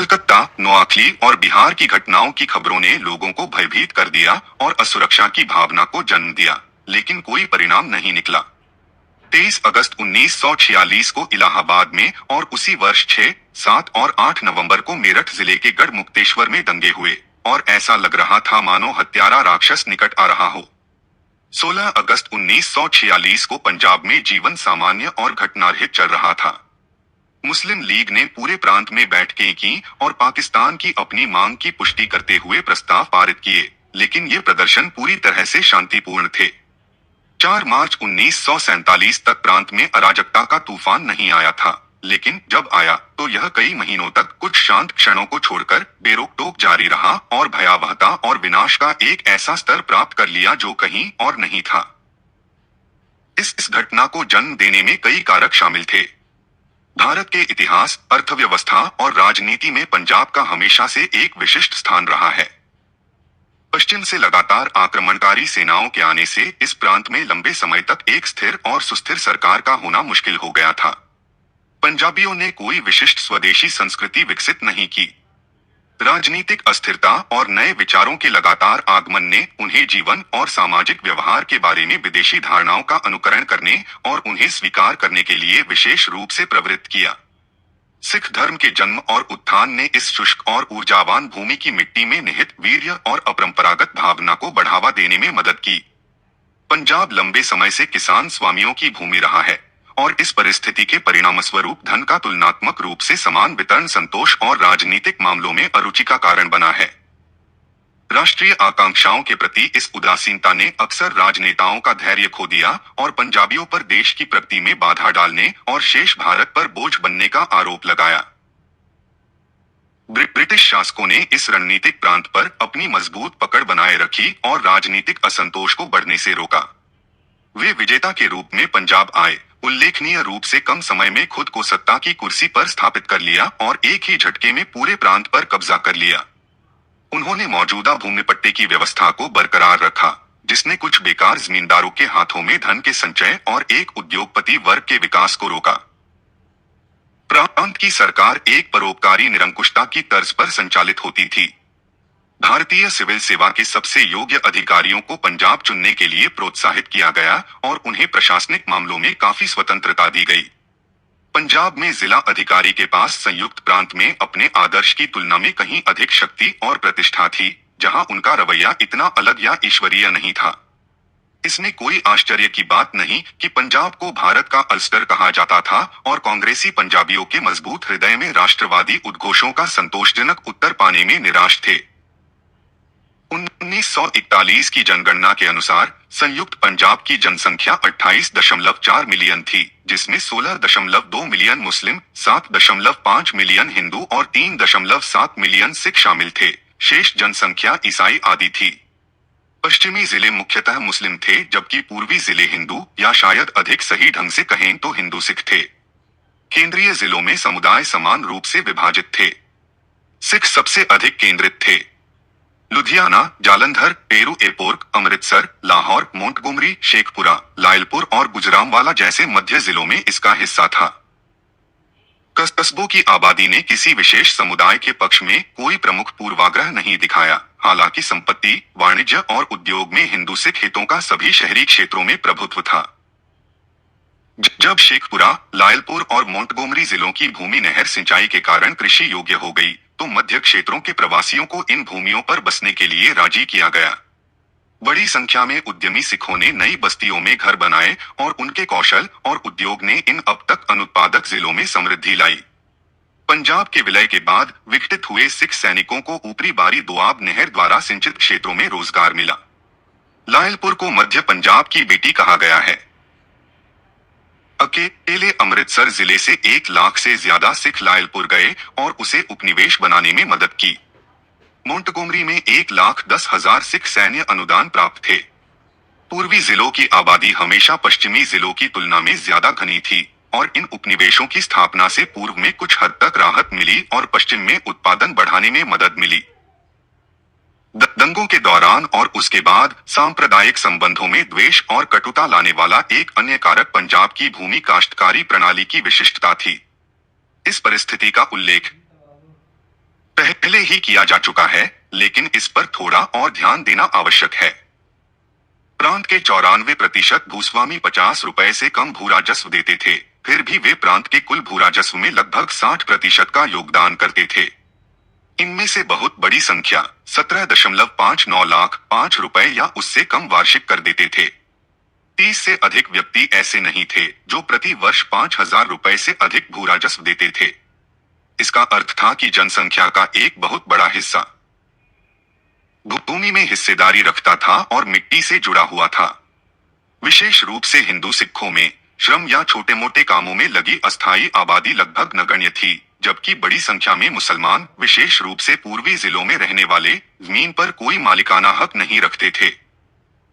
कलकत्ता, नोआखली और बिहार की घटनाओं की खबरों ने लोगों को भयभीत कर दिया और असुरक्षा की भावना को जन्म दिया, लेकिन कोई परिणाम नहीं निकला। 23 अगस्त 1946 को इलाहाबाद में और उसी वर्ष 6, 7 और 8 नवंबर को मेरठ जिले के गढ़ मुक्तेश्वर में दंगे हुए और ऐसा लग रहा था मानो हत्यारा राक्षस निकट आ रहा हो। 16 अगस्त 1946 को पंजाब में जीवन सामान्य और घटनारहित चल रहा था। मुस्लिम लीग ने पूरे प्रांत में बैठकें की और पाकिस्तान की अपनी मांग की पुष्टि करते हुए प्रस्ताव पारित किए, लेकिन ये प्रदर्शन पूरी तरह से शांतिपूर्ण थे। 4 मार्च 1947 तक प्रांत में अराजकता का तूफान नहीं आया था, लेकिन जब आया तो यह कई महीनों तक कुछ शांत क्षणों को छोड़कर बेरोक-टोक जारी रहा और भयावहता और विनाश का एक ऐसा स्तर प्राप्त कर लिया जो कहीं और नहीं था। इस घटना को जन्म देने में कई कारक शामिल थे। भारत के इतिहास, अर्थव्यवस्था और राजनीति में पंजाब का हमेशा से एक विशिष्ट स्थान रहा है। पश्चिम से लगातार आक्रमणकारी सेनाओं के आने से इस प्रांत में लंबे समय तक एक स्थिर और सुस्थिर सरकार का होना मुश्किल हो गया था। पंजाबियों ने कोई विशिष्ट स्वदेशी संस्कृति विकसित नहीं की। राजनीतिक अस्थिरता और नए विचारों के लगातार आगमन ने उन्हें जीवन और सामाजिक व्यवहार के बारे में विदेशी धारणाओं का अनुकरण करने और उन्हें स्वीकार करने के लिए विशेष रूप से प्रवृत्त किया। सिख धर्म के जन्म और उत्थान ने इस शुष्क और ऊर्जावान भूमि की मिट्टी में निहित वीर्य और अपरंपरागत भावना को बढ़ावा देने में मदद की। पंजाब लंबे समय से किसान स्वामियों की भूमि रहा है और इस परिस्थिति के परिणामस्वरूप धन का तुलनात्मक रूप से समान वितरण संतोष और राजनीतिक मामलों में अरुचि का कारण बना है। राष्ट्रीय आकांक्षाओं के प्रति इस उदासीनता ने अक्सर राजनेताओं का धैर्य खो दिया और पंजाबियों पर देश की प्रगति में बाधा डालने और शेष भारत पर बोझ बनने का आरोप लगाया। ब्रिटिश शासकों ने इस रणनीतिक प्रांत पर अपनी मजबूत पकड़ बनाए रखी और राजनीतिक असंतोष को बढ़ने से रोका। वे विजेता के रूप में पंजाब आए, उल्लेखनीय रूप से कम समय में खुद को सत्ता की कुर्सी पर स्थापित कर लिया और एक ही झटके में पूरे प्रांत पर कब्जा कर लिया। उन्होंने मौजूदा भूमि पट्टे की व्यवस्था को बरकरार रखा, जिसने कुछ बेकार जमींदारों के हाथों में धन के संचय और एक उद्योगपति वर्ग के विकास को रोका। प्रांत की सरकार एक परोपकारी निरंकुशता की तर्ज पर संचालित होती थी। भारतीय सिविल सेवा के सबसे योग्य अधिकारियों को पंजाब चुनने के लिए प्रोत्साहित किया गया और उन्हें प्रशासनिक मामलों में काफी स्वतंत्रता दी गई। पंजाब में जिला अधिकारी के पास संयुक्त प्रांत में अपने आदर्श की तुलना में कहीं अधिक शक्ति और प्रतिष्ठा थी, जहां उनका रवैया इतना अलग या ईश्वरीय नहीं था। इसमें कोई आश्चर्य की बात नहीं कि पंजाब को भारत का अल्स्टर कहा जाता था और कांग्रेसी पंजाबियों के मजबूत हृदय में राष्ट्रवादी उद्घोषों का संतोषजनक उत्तर पाने में निराश थे। 1941 की जनगणना के अनुसार संयुक्त पंजाब की जनसंख्या 28.4 मिलियन थी, जिसमें 16.2 मिलियन मुस्लिम, 7.5 मिलियन हिंदू और 3.7 मिलियन सिख शामिल थे। शेष जनसंख्या ईसाई आदि थी। पश्चिमी जिले मुख्यतः मुस्लिम थे, जबकि पूर्वी जिले हिंदू या शायद अधिक सही ढंग से कहें तो हिंदू सिख थे। केंद्रीय जिलों में समुदाय समान रूप से विभाजित थे। सिख सबसे अधिक केंद्रित थे। Ludhiana, Jalandhar, Peru airport, Amritsar, Lahore, Montgomery, Sheikhpura, Lyallpur और गुजरांवाला जैसे मध्य जिलों में इसका हिस्सा था। कस्बों की आबादी ने किसी विशेष समुदाय के पक्ष में कोई प्रमुख पूर्वाग्रह नहीं दिखाया। हालांकि संपत्ति, वाणिज्य और उद्योग में हिंदू सिख हितों का सभी शहरी क्षेत्रों में प्रभुत्व था। जब शेखपुरा, लायलपुर और मोंटगोमरी जिलों की भूमि नहर सिंचाई के कारण कृषि योग्य हो गई, तो मध्य क्षेत्रों के प्रवासियों को इन भूमियों पर बसने के लिए राजी किया गया। बड़ी संख्या में उद्यमी सिखों ने नई बस्तियों में घर बनाए और उनके कौशल और उद्योग ने इन अब तक अनुत्पादक जिलों में समृद्धि लाई। पंजाब के विलय के बाद विघटित हुए सिख सैनिकों को ऊपरी बारी दोआब नहर द्वारा सिंचित क्षेत्रों में रोजगार मिला। लायलपुर को मध्य पंजाब की बेटी कहा गया है। अकेले अमृतसर जिले से 1 लाख से ज्यादा सिख लायलपुर गए और उसे उपनिवेश बनाने में मदद की। मोंटगोमरी में 1,10,000 सिख सैन्य अनुदान प्राप्त थे। पूर्वी जिलों की आबादी हमेशा पश्चिमी जिलों की तुलना में ज्यादा घनी थी और इन उपनिवेशों की स्थापना से पूर्व में कुछ हद तक राहत मिली और पश्चिम में उत्पादन बढ़ाने में मदद मिली। दंगों के दौरान और उसके बाद सांप्रदायिक संबंधों में द्वेष और कटुता लाने वाला एक अन्य कारक पंजाब की भूमि काश्तकारी प्रणाली की विशिष्टता थी। इस परिस्थिति का उल्लेख पहले ही किया जा चुका है, लेकिन इस पर थोड़ा और ध्यान देना आवश्यक है। प्रांत के 94% भूस्वामी 50 रुपए से कम भू राजस्व देते थे, फिर भी वे प्रांत के कुल भू राजस्व में लगभग 60% का योगदान करते थे। इनमें से बहुत बड़ी संख्या 17.59 लाख 5 रुपए या उससे कम वार्षिक कर देते थे। 30 से अधिक व्यक्ति ऐसे नहीं थे जो प्रति वर्ष 5,000 रुपए से अधिक भू राजस्व देते थे। इसका अर्थ था कि जनसंख्या का एक बहुत बड़ा हिस्सा भूमि में हिस्सेदारी रखता था और मिट्टी से जुड़ा हुआ था। विशेष रूप से हिंदू सिखों में श्रम या छोटे मोटे कामों में लगी अस्थायी आबादी लगभग नगण्य थी, जबकि बड़ी संख्या में मुसलमान, विशेष रूप से पूर्वी जिलों में रहने वाले, जमीन पर कोई मालिकाना हक नहीं रखते थे।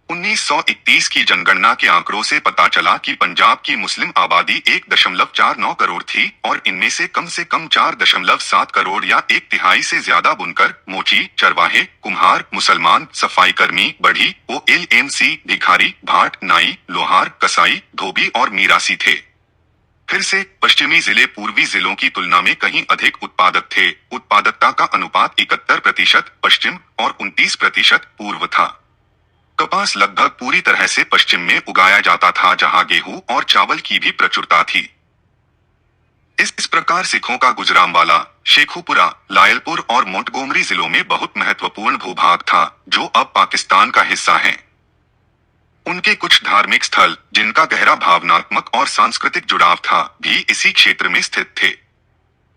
1931 की जनगणना के आंकड़ों से पता चला कि पंजाब की मुस्लिम आबादी 1.49 करोड़ थी और इनमें से कम 4.7 करोड़ या एक तिहाई से ज्यादा बुनकर, मोची, चरवाहे, कुम्हार, मुसलमान, सफाई कर्मी, बढ़ी, OLMC, भिखारी, भाट, नाई, लोहार, कसाई, धोबी और मीरासी थे। फिर से पश्चिमी जिले पूर्वी जिलों की तुलना में कहीं अधिक उत्पादक थे। उत्पादकता का अनुपात 71% पश्चिम और 29% पूर्व था। कपास लगभग पूरी तरह से पश्चिम में उगाया जाता था, जहां गेहूं और चावल की भी प्रचुरता थी। इस प्रकार सिखों का गुजरांवाला, शेखुपुरा, लायलपुर और मोंटगोमरी जिलों में बहुत महत्वपूर्ण भूभाग था, जो अब पाकिस्तान का हिस्सा है। उनके कुछ धार्मिक स्थल, जिनका गहरा भावनात्मक और सांस्कृतिक जुड़ाव था, भी इसी क्षेत्र में स्थित थे।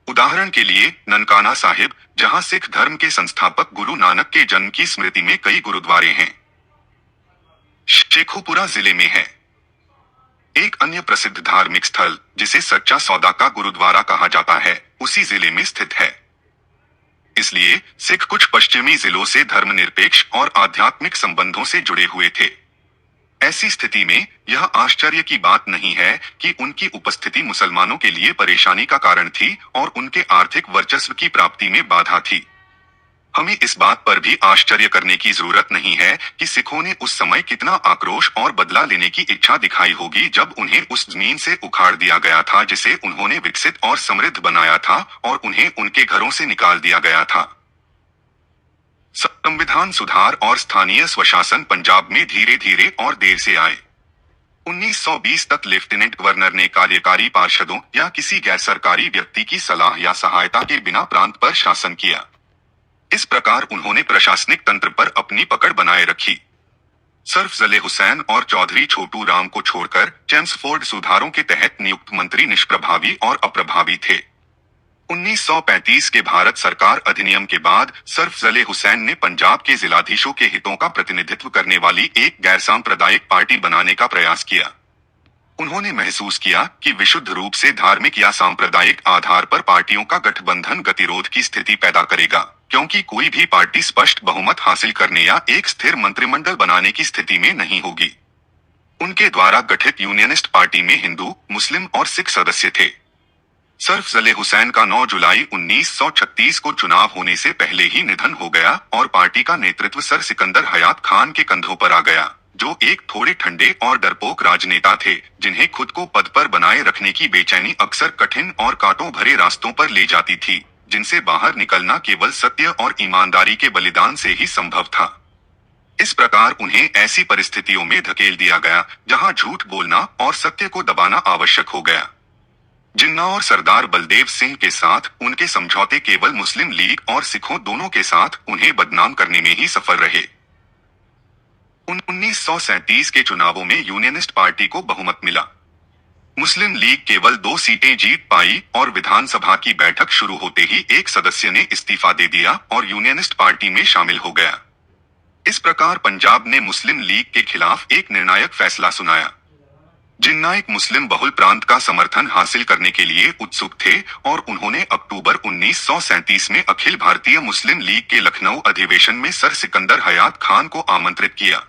उदाहरण के लिए ननकाना साहिब, जहां सिख धर्म के संस्थापक गुरु नानक के जन्म की स्मृति में कई गुरुद्वारे हैं, शेखुपुरा जिले में है। एक अन्य प्रसिद्ध धार्मिक स्थल, जिसे सच्चा सौदा का गुरुद्वारा कहा जाता है, उसी जिले में स्थित है। इसलिए सिख कुछ पश्चिमी जिलों से धर्मनिरपेक्ष और आध्यात्मिक संबंधों से जुड़े हुए थे। ऐसी स्थिति में यह आश्चर्य की बात नहीं है कि उनकी उपस्थिति मुसलमानों के लिए परेशानी का कारण थी और उनके आर्थिक वर्चस्व की प्राप्ति में बाधा थी। हमें इस बात पर भी आश्चर्य करने की जरूरत नहीं है कि सिखों ने उस समय कितना आक्रोश और बदला लेने की इच्छा दिखाई होगी जब उन्हें उस जमीन से उखाड़ दिया गया था जिसे उन्होंने विकसित और समृद्ध बनाया था और उन्हें उनके घरों से निकाल दिया गया था। संविधान सुधार और स्थानीय स्वशासन पंजाब में धीरे धीरे और देर से आए। 1920 तक लेफ्टिनेंट गवर्नर ने कार्यकारी पार्षदों या किसी गैर सरकारी व्यक्ति की सलाह या सहायता के बिना प्रांत पर शासन किया। इस प्रकार उन्होंने प्रशासनिक तंत्र पर अपनी पकड़ बनाए रखी। सरफजले हुसैन और चौधरी छोटू राम को छोड़कर चेम्सफोर्ड सुधारों के तहत नियुक्त मंत्री निष्प्रभावी और अप्रभावी थे। 1935 के भारत सरकार अधिनियम के बाद सरफजले हुसैन ने पंजाब के जिलाधीशों के हितों का प्रतिनिधित्व करने वाली एक गैर सांप्रदायिक पार्टी बनाने का प्रयास किया। उन्होंने महसूस किया कि विशुद्ध रूप से धार्मिक या सांप्रदायिक आधार पर पार्टियों का गठबंधन गतिरोध की स्थिति पैदा करेगा, क्योंकि कोई भी पार्टी स्पष्ट बहुमत हासिल करने या एक स्थिर मंत्रिमंडल बनाने की स्थिति में नहीं होगी। उनके द्वारा गठित यूनियनिस्ट पार्टी में हिंदू, मुस्लिम और सिख सदस्य थे। सरफजले हुसैन का 9 जुलाई 1936 को चुनाव होने से पहले ही निधन हो गया और पार्टी का नेतृत्व सर सिकंदर हयात खान के कंधों पर आ गया, जो एक थोड़े ठंडे और डरपोक राजनेता थे, जिन्हें खुद को पद पर बनाए रखने की बेचैनी अक्सर कठिन और कांटों भरे रास्तों पर ले जाती थी, जिनसे बाहर निकलना केवल सत्य और ईमानदारी के बलिदान से ही संभव था। इस प्रकार उन्हें ऐसी परिस्थितियों में धकेल दिया गया जहां झूठ बोलना और सत्य को दबाना आवश्यक हो गया। जिन्ना और सरदार बलदेव सिंह के साथ उनके समझौते केवल मुस्लिम लीग और सिखों दोनों के साथ उन्हें बदनाम करने में ही सफल रहे। 1937 के चुनावों में यूनियनिस्ट पार्टी को बहुमत मिला। मुस्लिम लीग केवल 2 सीटें जीत पाई और विधानसभा की बैठक शुरू होते ही एक सदस्य ने इस्तीफा दे दिया और यूनियनिस्ट पार्टी में शामिल हो गया। इस प्रकार पंजाब ने मुस्लिम लीग के खिलाफ एक निर्णायक फैसला सुनाया। जिन्ना एक मुस्लिम बहुल प्रांत का समर्थन हासिल करने के लिए उत्सुक थे और उन्होंने अक्टूबर 1937 में अखिल भारतीय मुस्लिम लीग के लखनऊ अधिवेशन में सर सिकंदर हयात खान को आमंत्रित किया।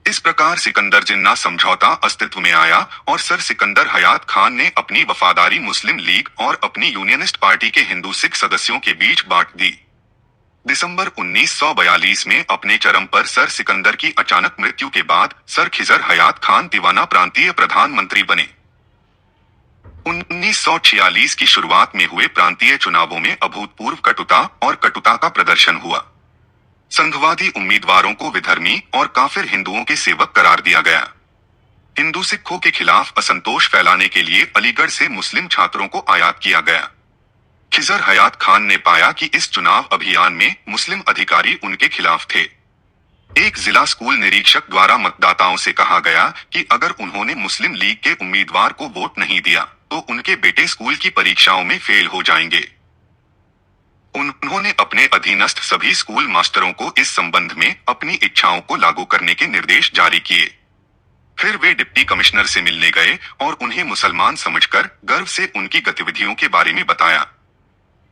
इस प्रकार सिकंदर जिन्ना समझौता अस्तित्व में आया और सर सिकंदर हयात खान ने अपनी वफादारी मुस्लिम लीग और अपनी यूनियनिस्ट पार्टी के हिंदू सिख सदस्यों के बीच बांट दी। दिसंबर 1942 में अपने चरम पर सर सिकंदर की अचानक मृत्यु के बाद सर खिजर हयात खान तिवाना प्रांतीय प्रधानमंत्री बने। 1946 की शुरुआत में हुए प्रांतीय चुनावों में अभूतपूर्व कटुता और कटुता का प्रदर्शन हुआ। संघवादी उम्मीदवारों को विधर्मी और काफिर हिंदुओं के सेवक करार दिया गया। हिंदू सिखों के खिलाफ असंतोष फैलाने के लिए अलीगढ़ से मुस्लिम छात्रों को आयात किया गया। खिजर हयात खान ने पाया कि इस चुनाव अभियान में मुस्लिम अधिकारी उनके खिलाफ थे। एक जिला स्कूल निरीक्षक द्वारा मतदाताओं से कहा गया कि अगर उन्होंने मुस्लिम लीग के उम्मीदवार को वोट नहीं दिया तो उनके बेटे स्कूल की परीक्षाओं में फेल हो जाएंगे। उन्होंने अपने अधीनस्थ सभी स्कूल मास्टरों को इस संबंध में अपनी इच्छाओं को लागू करने के निर्देश जारी किए। फिर वे डिप्टी कमिश्नर से मिलने गए और उन्हें मुसलमान समझकर गर्व से उनकी गतिविधियों के बारे में बताया।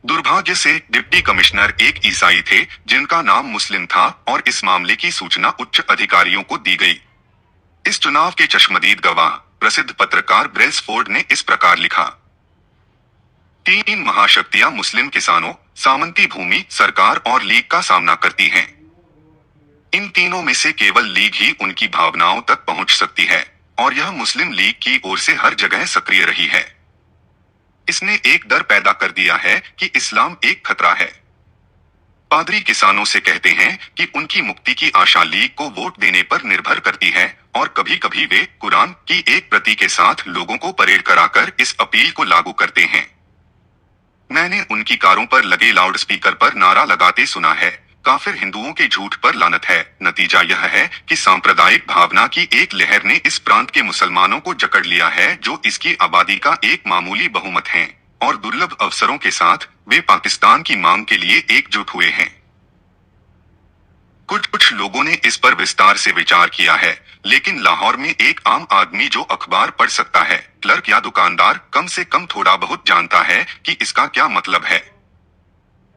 दुर्भाग्य से डिप्टी कमिश्नर एक ईसाई थे जिनका नाम मुस्लिम था और इस मामले की सूचना उच्च अधिकारियों को दी गई। इस चुनाव के चश्मदीद गवाह प्रसिद्ध पत्रकार ब्रेल्सफोर्ड ने इस प्रकार लिखा, 3 महाशक्तियां मुस्लिम किसानों, सामंती भूमि, सरकार और लीग का सामना करती हैं। इन तीनों में से केवल लीग ही उनकी भावनाओं तक पहुंच सकती है और यह मुस्लिम लीग की ओर से हर जगह सक्रिय रही है। इसने एक डर पैदा कर दिया है कि इस्लाम एक खतरा है। पादरी किसानों से कहते हैं कि उनकी मुक्ति की आशा लीग को वोट देने पर निर्भर करती है और कभी कभी वे कुरान की एक प्रति के साथ लोगों को परेड कराकर इस अपील को लागू करते हैं। मैंने उनकी कारों पर लगे लाउडस्पीकर पर नारा लगाते सुना है, काफिर हिंदुओं के झूठ पर लानत है। नतीजा यह है कि सांप्रदायिक भावना की एक लहर ने इस प्रांत के मुसलमानों को जकड़ लिया है जो इसकी आबादी का एक मामूली बहुमत हैं और दुर्लभ अवसरों के साथ वे पाकिस्तान की मांग के लिए एकजुट हुए हैं। कुछ लोगों ने इस पर विस्तार से विचार किया है, लेकिन लाहौर में एक आम आदमी जो अखबार पढ़ सकता है, क्लर्क या दुकानदार कम से कम थोड़ा बहुत जानता है कि इसका क्या मतलब है।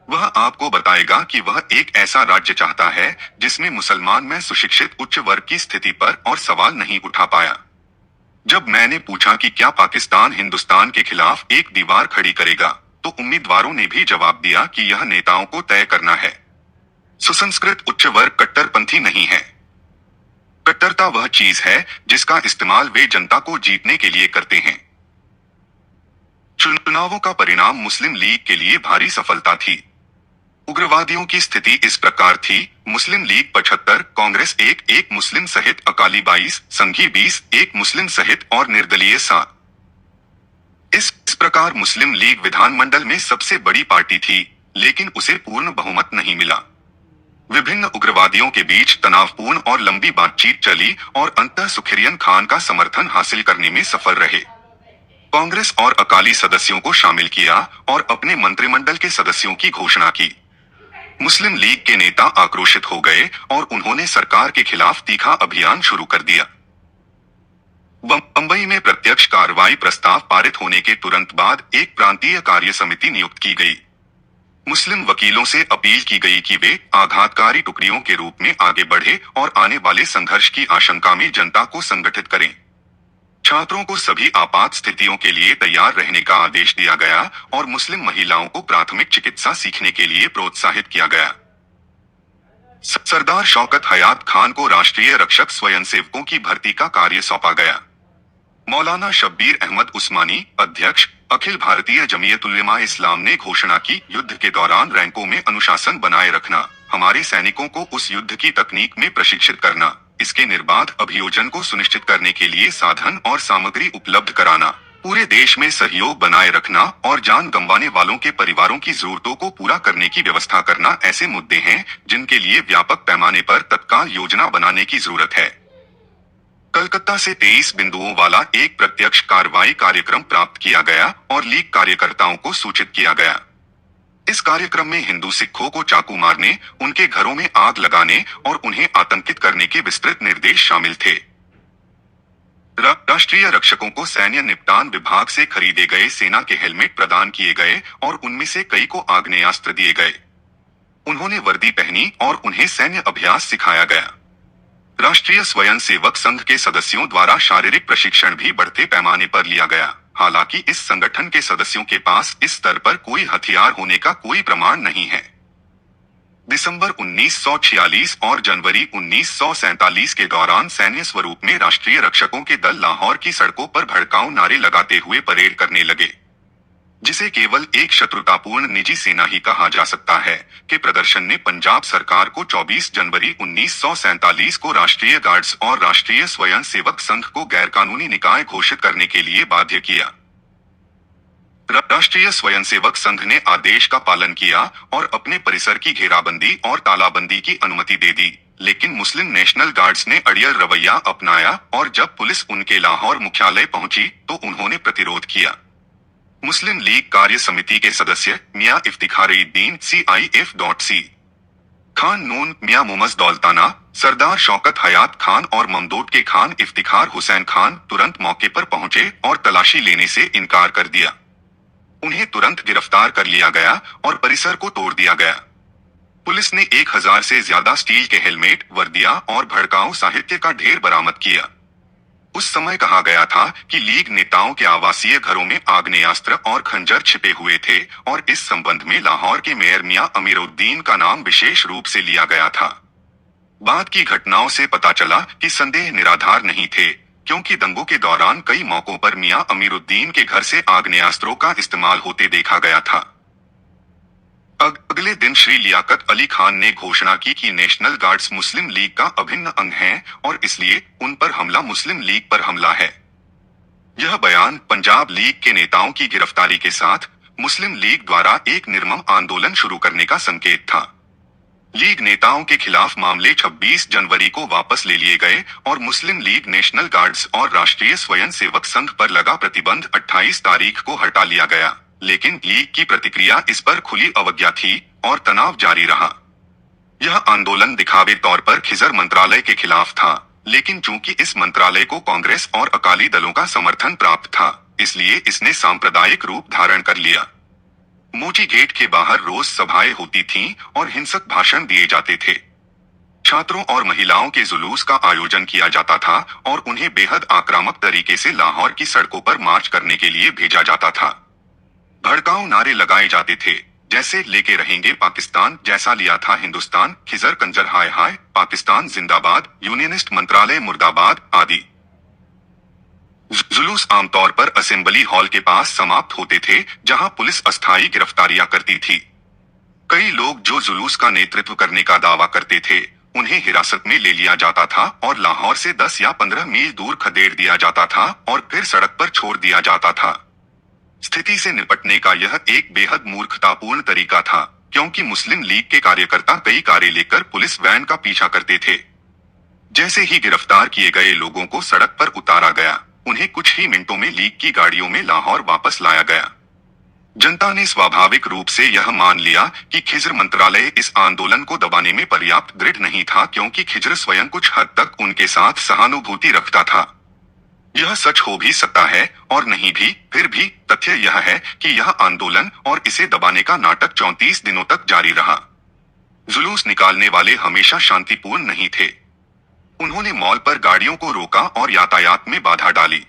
वह आपको बताएगा कि वह एक ऐसा राज्य चाहता है जिसमें मुसलमान में सुशिक्षित उच्च वर्ग की स्थिति पर और सवाल नहीं उठा पाया। जब मैंने पूछा कि क्या पाकिस्तान हिंदुस्तान के खिलाफ एक दीवार खड़ी करेगा, तो उम्मीदवारों ने भी जवाब दिया कि यह नेताओं को तय करना है। सुसंस्कृत उच्च वर्ग कट्टरपंथी नहीं है। कट्टरता वह चीज है जिसका इस्तेमाल वे जनता को जीतने के लिए करते हैं। चुनावों का परिणाम मुस्लिम लीग के लिए भारी सफलता थी। उग्रवादियों की स्थिति इस प्रकार थी, मुस्लिम लीग 75, कांग्रेस 1 मुस्लिम सहित अकाली 22, संघी 20, 1 मुस्लिम सहित और निर्दलीय 7। इस प्रकार मुस्लिम लीग विधानमंडल में सबसे बड़ी पार्टी थी, लेकिन उसे पूर्ण बहुमत नहीं मिला। विभिन्न उग्रवादियों के बीच तनावपूर्ण और लंबी बातचीत चली और अंततः सुखिरियन खान का समर्थन हासिल करने में सफल रहे। कांग्रेस और अकाली सदस्यों को शामिल किया और अपने मंत्रिमंडल के सदस्यों की घोषणा की। मुस्लिम लीग के नेता आक्रोशित हो गए और उन्होंने सरकार के खिलाफ तीखा अभियान शुरू कर दिया। बंबई में प्रत्यक्ष कार्रवाई प्रस्ताव पारित होने के तुरंत बाद एक प्रांतीय कार्य समिति नियुक्त की गई। मुस्लिम वकीलों से अपील की गई कि वे आघातकारी टुकड़ियों के रूप में आगे बढ़े और आने वाले संघर्ष की आशंका में जनता को संगठित करें। छात्रों को सभी आपात स्थितियों के लिए तैयार रहने का आदेश दिया गया और मुस्लिम महिलाओं को प्राथमिक चिकित्सा सीखने के लिए प्रोत्साहित किया गया। सरदार शौकत हयात खान को राष्ट्रीय रक्षक स्वयंसेवकों की भर्ती का कार्य सौंपा गया। मौलाना शब्बीर अहमद उस्मानी, अध्यक्ष अखिल भारतीय जमीयत-उल-उलमा इस्लाम ने घोषणा की, युद्ध के दौरान रैंकों में अनुशासन बनाए रखना, हमारे सैनिकों को उस युद्ध की तकनीक में प्रशिक्षित करना, इसके निर्बाध अभियोजन को सुनिश्चित करने के लिए साधन और सामग्री उपलब्ध कराना, पूरे देश में सहयोग बनाए रखना और जान गंवाने वालों के परिवारों की जरूरतों को पूरा करने की व्यवस्था करना ऐसे मुद्दे हैं जिनके लिए व्यापक पैमाने पर तत्काल योजना बनाने की जरूरत है। कलकत्ता से 23 बिंदुओं वाला एक प्रत्यक्ष कार्रवाई कार्यक्रम प्राप्त किया गया और लीग कार्यकर्ताओं को सूचित किया गया। इस कार्यक्रम में हिंदू सिखों को चाकू मारने, उनके घरों में आग लगाने और उन्हें आतंकित करने के विस्तृत निर्देश शामिल थे। राष्ट्रीय रक्षकों को सैन्य निपटान विभाग से खरीदे गए सेना के हेलमेट प्रदान किए गए और उनमें से कई को आग्नेयास्त्र दिए गए। उन्होंने वर्दी पहनी और उन्हें सैन्य अभ्यास सिखाया गया। राष्ट्रीय स्वयंसेवक संघ के सदस्यों द्वारा शारीरिक प्रशिक्षण भी बढ़ते पैमाने पर लिया गया। हालांकि इस संगठन के सदस्यों के पास इस स्तर पर कोई हथियार होने का कोई प्रमाण नहीं है। दिसंबर 1946 और जनवरी 1947 के दौरान सैन्य स्वरूप में राष्ट्रीय रक्षकों के दल लाहौर की सड़कों पर भड़काऊ नारे लगाते हुए परेड करने लगे, जिसे केवल एक शत्रुतापूर्ण निजी सेना ही कहा जा सकता है। के प्रदर्शन ने पंजाब सरकार को 24 जनवरी 1947 को राष्ट्रीय गार्ड्स और राष्ट्रीय स्वयंसेवक संघ को गैरकानूनी निकाय घोषित करने के लिए बाध्य किया। राष्ट्रीय स्वयंसेवक संघ ने आदेश का पालन किया और अपने परिसर की घेराबंदी और तालाबंदी की अनुमति दे दी, लेकिन मुस्लिम नेशनल गार्ड्स ने अड़ियल रवैया अपनाया और जब पुलिस उनके लाहौर मुख्यालय पहुंची तो उन्होंने प्रतिरोध किया। मुस्लिम लीग कार्य समिति के सदस्य मियां इफ्तिखारुद्दीन CIF.C खान नून, मियां मुमज दौलताना, सरदार शौकत हयात खान और ममदोद के खान इफ्तिखार हुसैन खान तुरंत मौके पर पहुंचे और तलाशी लेने से इनकार कर दिया। उन्हें तुरंत गिरफ्तार कर लिया गया और परिसर को तोड़ दिया गया। पुलिस ने 1000 से ज्यादा स्टील के हेलमेट, वर्दियां और भड़काऊ साहित्य का ढेर बरामद किया। उस समय कहा गया था कि लीग नेताओं के आवासीय घरों में आग्नेयास्त्र और खंजर छिपे हुए थे और इस संबंध में लाहौर के मेयर मियां अमीरुद्दीन का नाम विशेष रूप से लिया गया था। बाद की घटनाओं से पता चला कि संदेह निराधार नहीं थे, क्योंकि दंगों के दौरान कई मौकों पर मियां अमीरुद्दीन के घर से आग्नेयास्त्रों का इस्तेमाल होते देखा गया था। अगले दिन श्री लियाकत अली खान ने घोषणा की कि नेशनल गार्ड्स मुस्लिम लीग का अभिन्न अंग हैं और इसलिए उन पर हमला मुस्लिम लीग पर हमला है। यह बयान पंजाब लीग के नेताओं की गिरफ्तारी के साथ मुस्लिम लीग द्वारा एक निर्मम आंदोलन शुरू करने का संकेत था। लीग नेताओं के खिलाफ मामले 26 जनवरी को वापस ले लिए गए और मुस्लिम लीग नेशनल गार्ड्स और राष्ट्रीय स्वयंसेवक संघ पर लगा प्रतिबंध 28 तारीख को हटा लिया गया, लेकिन लीग की प्रतिक्रिया इस पर खुली अवज्ञा थी और तनाव जारी रहा। यह आंदोलन दिखावे तौर पर खिजर मंत्रालय के खिलाफ था, लेकिन चूंकि इस मंत्रालय को कांग्रेस और अकाली दलों का समर्थन प्राप्त था, इसलिए इसने सांप्रदायिक रूप धारण कर लिया। मोची गेट के बाहर रोज सभाएं होती थीं और हिंसक भाषण दिए जाते थे। छात्रों और महिलाओं के जुलूस का आयोजन किया जाता था और उन्हें बेहद आक्रामक तरीके से लाहौर की सड़कों पर मार्च करने के लिए भेजा जाता था। भड़काऊ नारे लगाए जाते थे, जैसे लेके रहेंगे पाकिस्तान, जैसा लिया था हिंदुस्तान, खिजर कंजर हाय हाय, पाकिस्तान जिंदाबाद, यूनियनिस्ट मंत्रालय मुर्दाबाद आदि। जुलूस आमतौर पर असेंबली हॉल के पास समाप्त होते थे, जहां पुलिस अस्थायी गिरफ्तारियां करती थी। कई लोग जो जुलूस का नेतृत्व करने का दावा करते थे, उन्हें हिरासत में ले लिया जाता था और लाहौर से 10 या 15 मील दूर खदेड़ दिया जाता था और फिर सड़क पर छोड़ दिया जाता था। स्थिति से निपटने का यह एक बेहद मूर्खतापूर्ण तरीका था, क्योंकि मुस्लिम लीग के कार्यकर्ता कई कारें लेकर पुलिस वैन का पीछा करते थे। जैसे ही गिरफ्तार किए गए लोगों को सड़क पर उतारा गया, उन्हें कुछ ही मिनटों में लीग की गाड़ियों में लाहौर वापस लाया गया। जनता ने स्वाभाविक रूप से यह मान लिया कि खिजर मंत्रालय इस आंदोलन को दबाने में पर्याप्त दृढ़ नहीं था, क्योंकि खिजर स्वयं कुछ हद तक उनके साथ सहानुभूति रखता था। यह सच हो भी सकता है और नहीं भी, फिर भी तथ्य यह है कि यह आंदोलन और इसे दबाने का नाटक 34 दिनों तक जारी रहा। जुलूस निकालने वाले हमेशा शांतिपूर्ण नहीं थे। उन्होंने मॉल पर गाड़ियों को रोका और यातायात में बाधा डाली।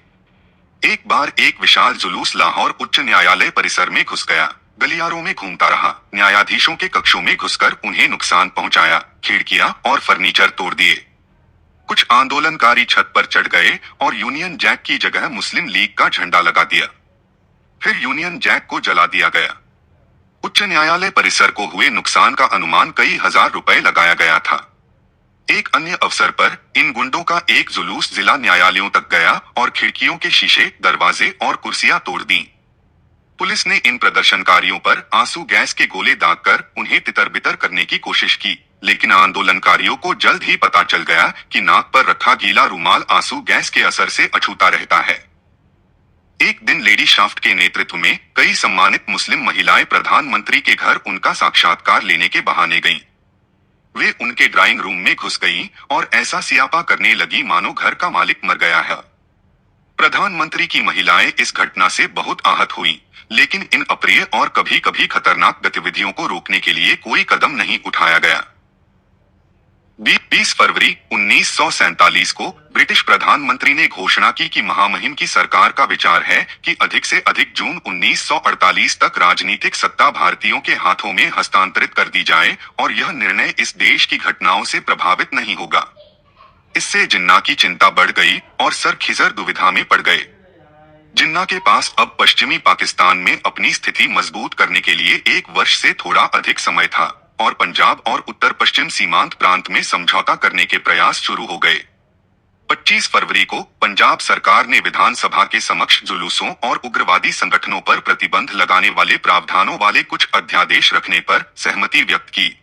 एक बार एक विशाल जुलूस लाहौर उच्च न्यायालय परिसर में घुस गया, गलियारों में घूमता रहा, न्यायाधीशों के कक्षों में घुसकर उन्हें नुकसान पहुंचाया, खिड़कियां और फर्नीचर तोड़ दिए। कुछ आंदोलनकारी छत पर चढ़ गए और यूनियन जैक की जगह मुस्लिम लीग का झंडा लगा दिया। फिर यूनियन जैक को जला दिया गया। उच्च न्यायालय परिसर को हुए नुकसान का अनुमान कई हजार रुपए लगाया गया था। एक अन्य अवसर पर इन गुंडों का एक जुलूस जिला न्यायालयों तक गया और खिड़कियों के शीशे, दरवाजे और कुर्सियां तोड़ दी। पुलिस ने इन प्रदर्शनकारियों पर आंसू गैस के गोले दागकर उन्हें तितर-बितर करने की कोशिश की, लेकिन आंदोलनकारियों को जल्द ही पता चल गया कि नाक पर रखा गीला रुमाल आंसू गैस के असर से अछूता रहता है। एक दिन लेडी शाफ्ट के नेतृत्व में कई सम्मानित मुस्लिम महिलाएं प्रधानमंत्री के घर उनका साक्षात्कार लेने के बहाने गईं। वे उनके ड्राइंग रूम में घुस गईं और ऐसा सियापा करने लगी मानो घर का मालिक मर गया है। प्रधानमंत्री की महिलाएं इस घटना से बहुत आहत हुईं, लेकिन इन अप्रिय और कभी-कभी खतरनाक गतिविधियों को रोकने के लिए कोई कदम नहीं उठाया गया। 20 फरवरी 1947 को ब्रिटिश प्रधानमंत्री ने घोषणा की कि महामहिम की सरकार का विचार है कि अधिक से अधिक जून 1948 तक राजनीतिक सत्ता भारतीयों के हाथों में हस्तांतरित कर दी जाए और यह निर्णय इस देश की घटनाओं से प्रभावित नहीं होगा। इससे जिन्ना की चिंता बढ़ गई और सर खिजर दुविधा में पड़ गए। जिन्ना के पास अब पश्चिमी पाकिस्तान में अपनी स्थिति मजबूत करने के लिए 1 वर्ष से थोड़ा अधिक समय था और पंजाब और उत्तर पश्चिम सीमांत प्रांत में समझौता करने के प्रयास शुरू हो गए। 25 फरवरी को पंजाब सरकार ने विधानसभा के समक्ष जुलूसों और उग्रवादी संगठनों पर प्रतिबंध लगाने वाले प्रावधानों वाले कुछ अध्यादेश रखने पर सहमति व्यक्त की।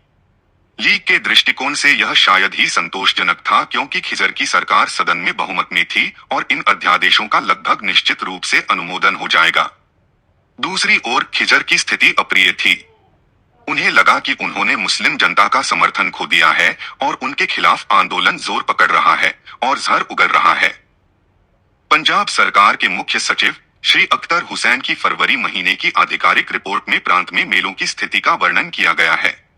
लीग के दृष्टिकोण से यह शायद ही संतोषजनक था क्योंकि खिजर की सरकार सदन में बहुमत में थी और इन अध्यादेशों का लगभग निश्चित रूप से अनुमोदन हो जाएगा। दूसरी ओर खिजर की स्थिति अप्रिय थी। उन्हें लगा कि उन्होंने मुस्लिम जनता का समर्थन खो दिया है और उनके खिलाफ आंदोलन जोर पकड़ रहा है और जहर उगल रहा है। पंजाब सरकार के मुख्य सचिव श्री अख्तर हुसैन की फरवरी महीने की आधिकारिक रिपोर्ट में प्रांत में मेलों की स्थिति का वर्णन किया गया है।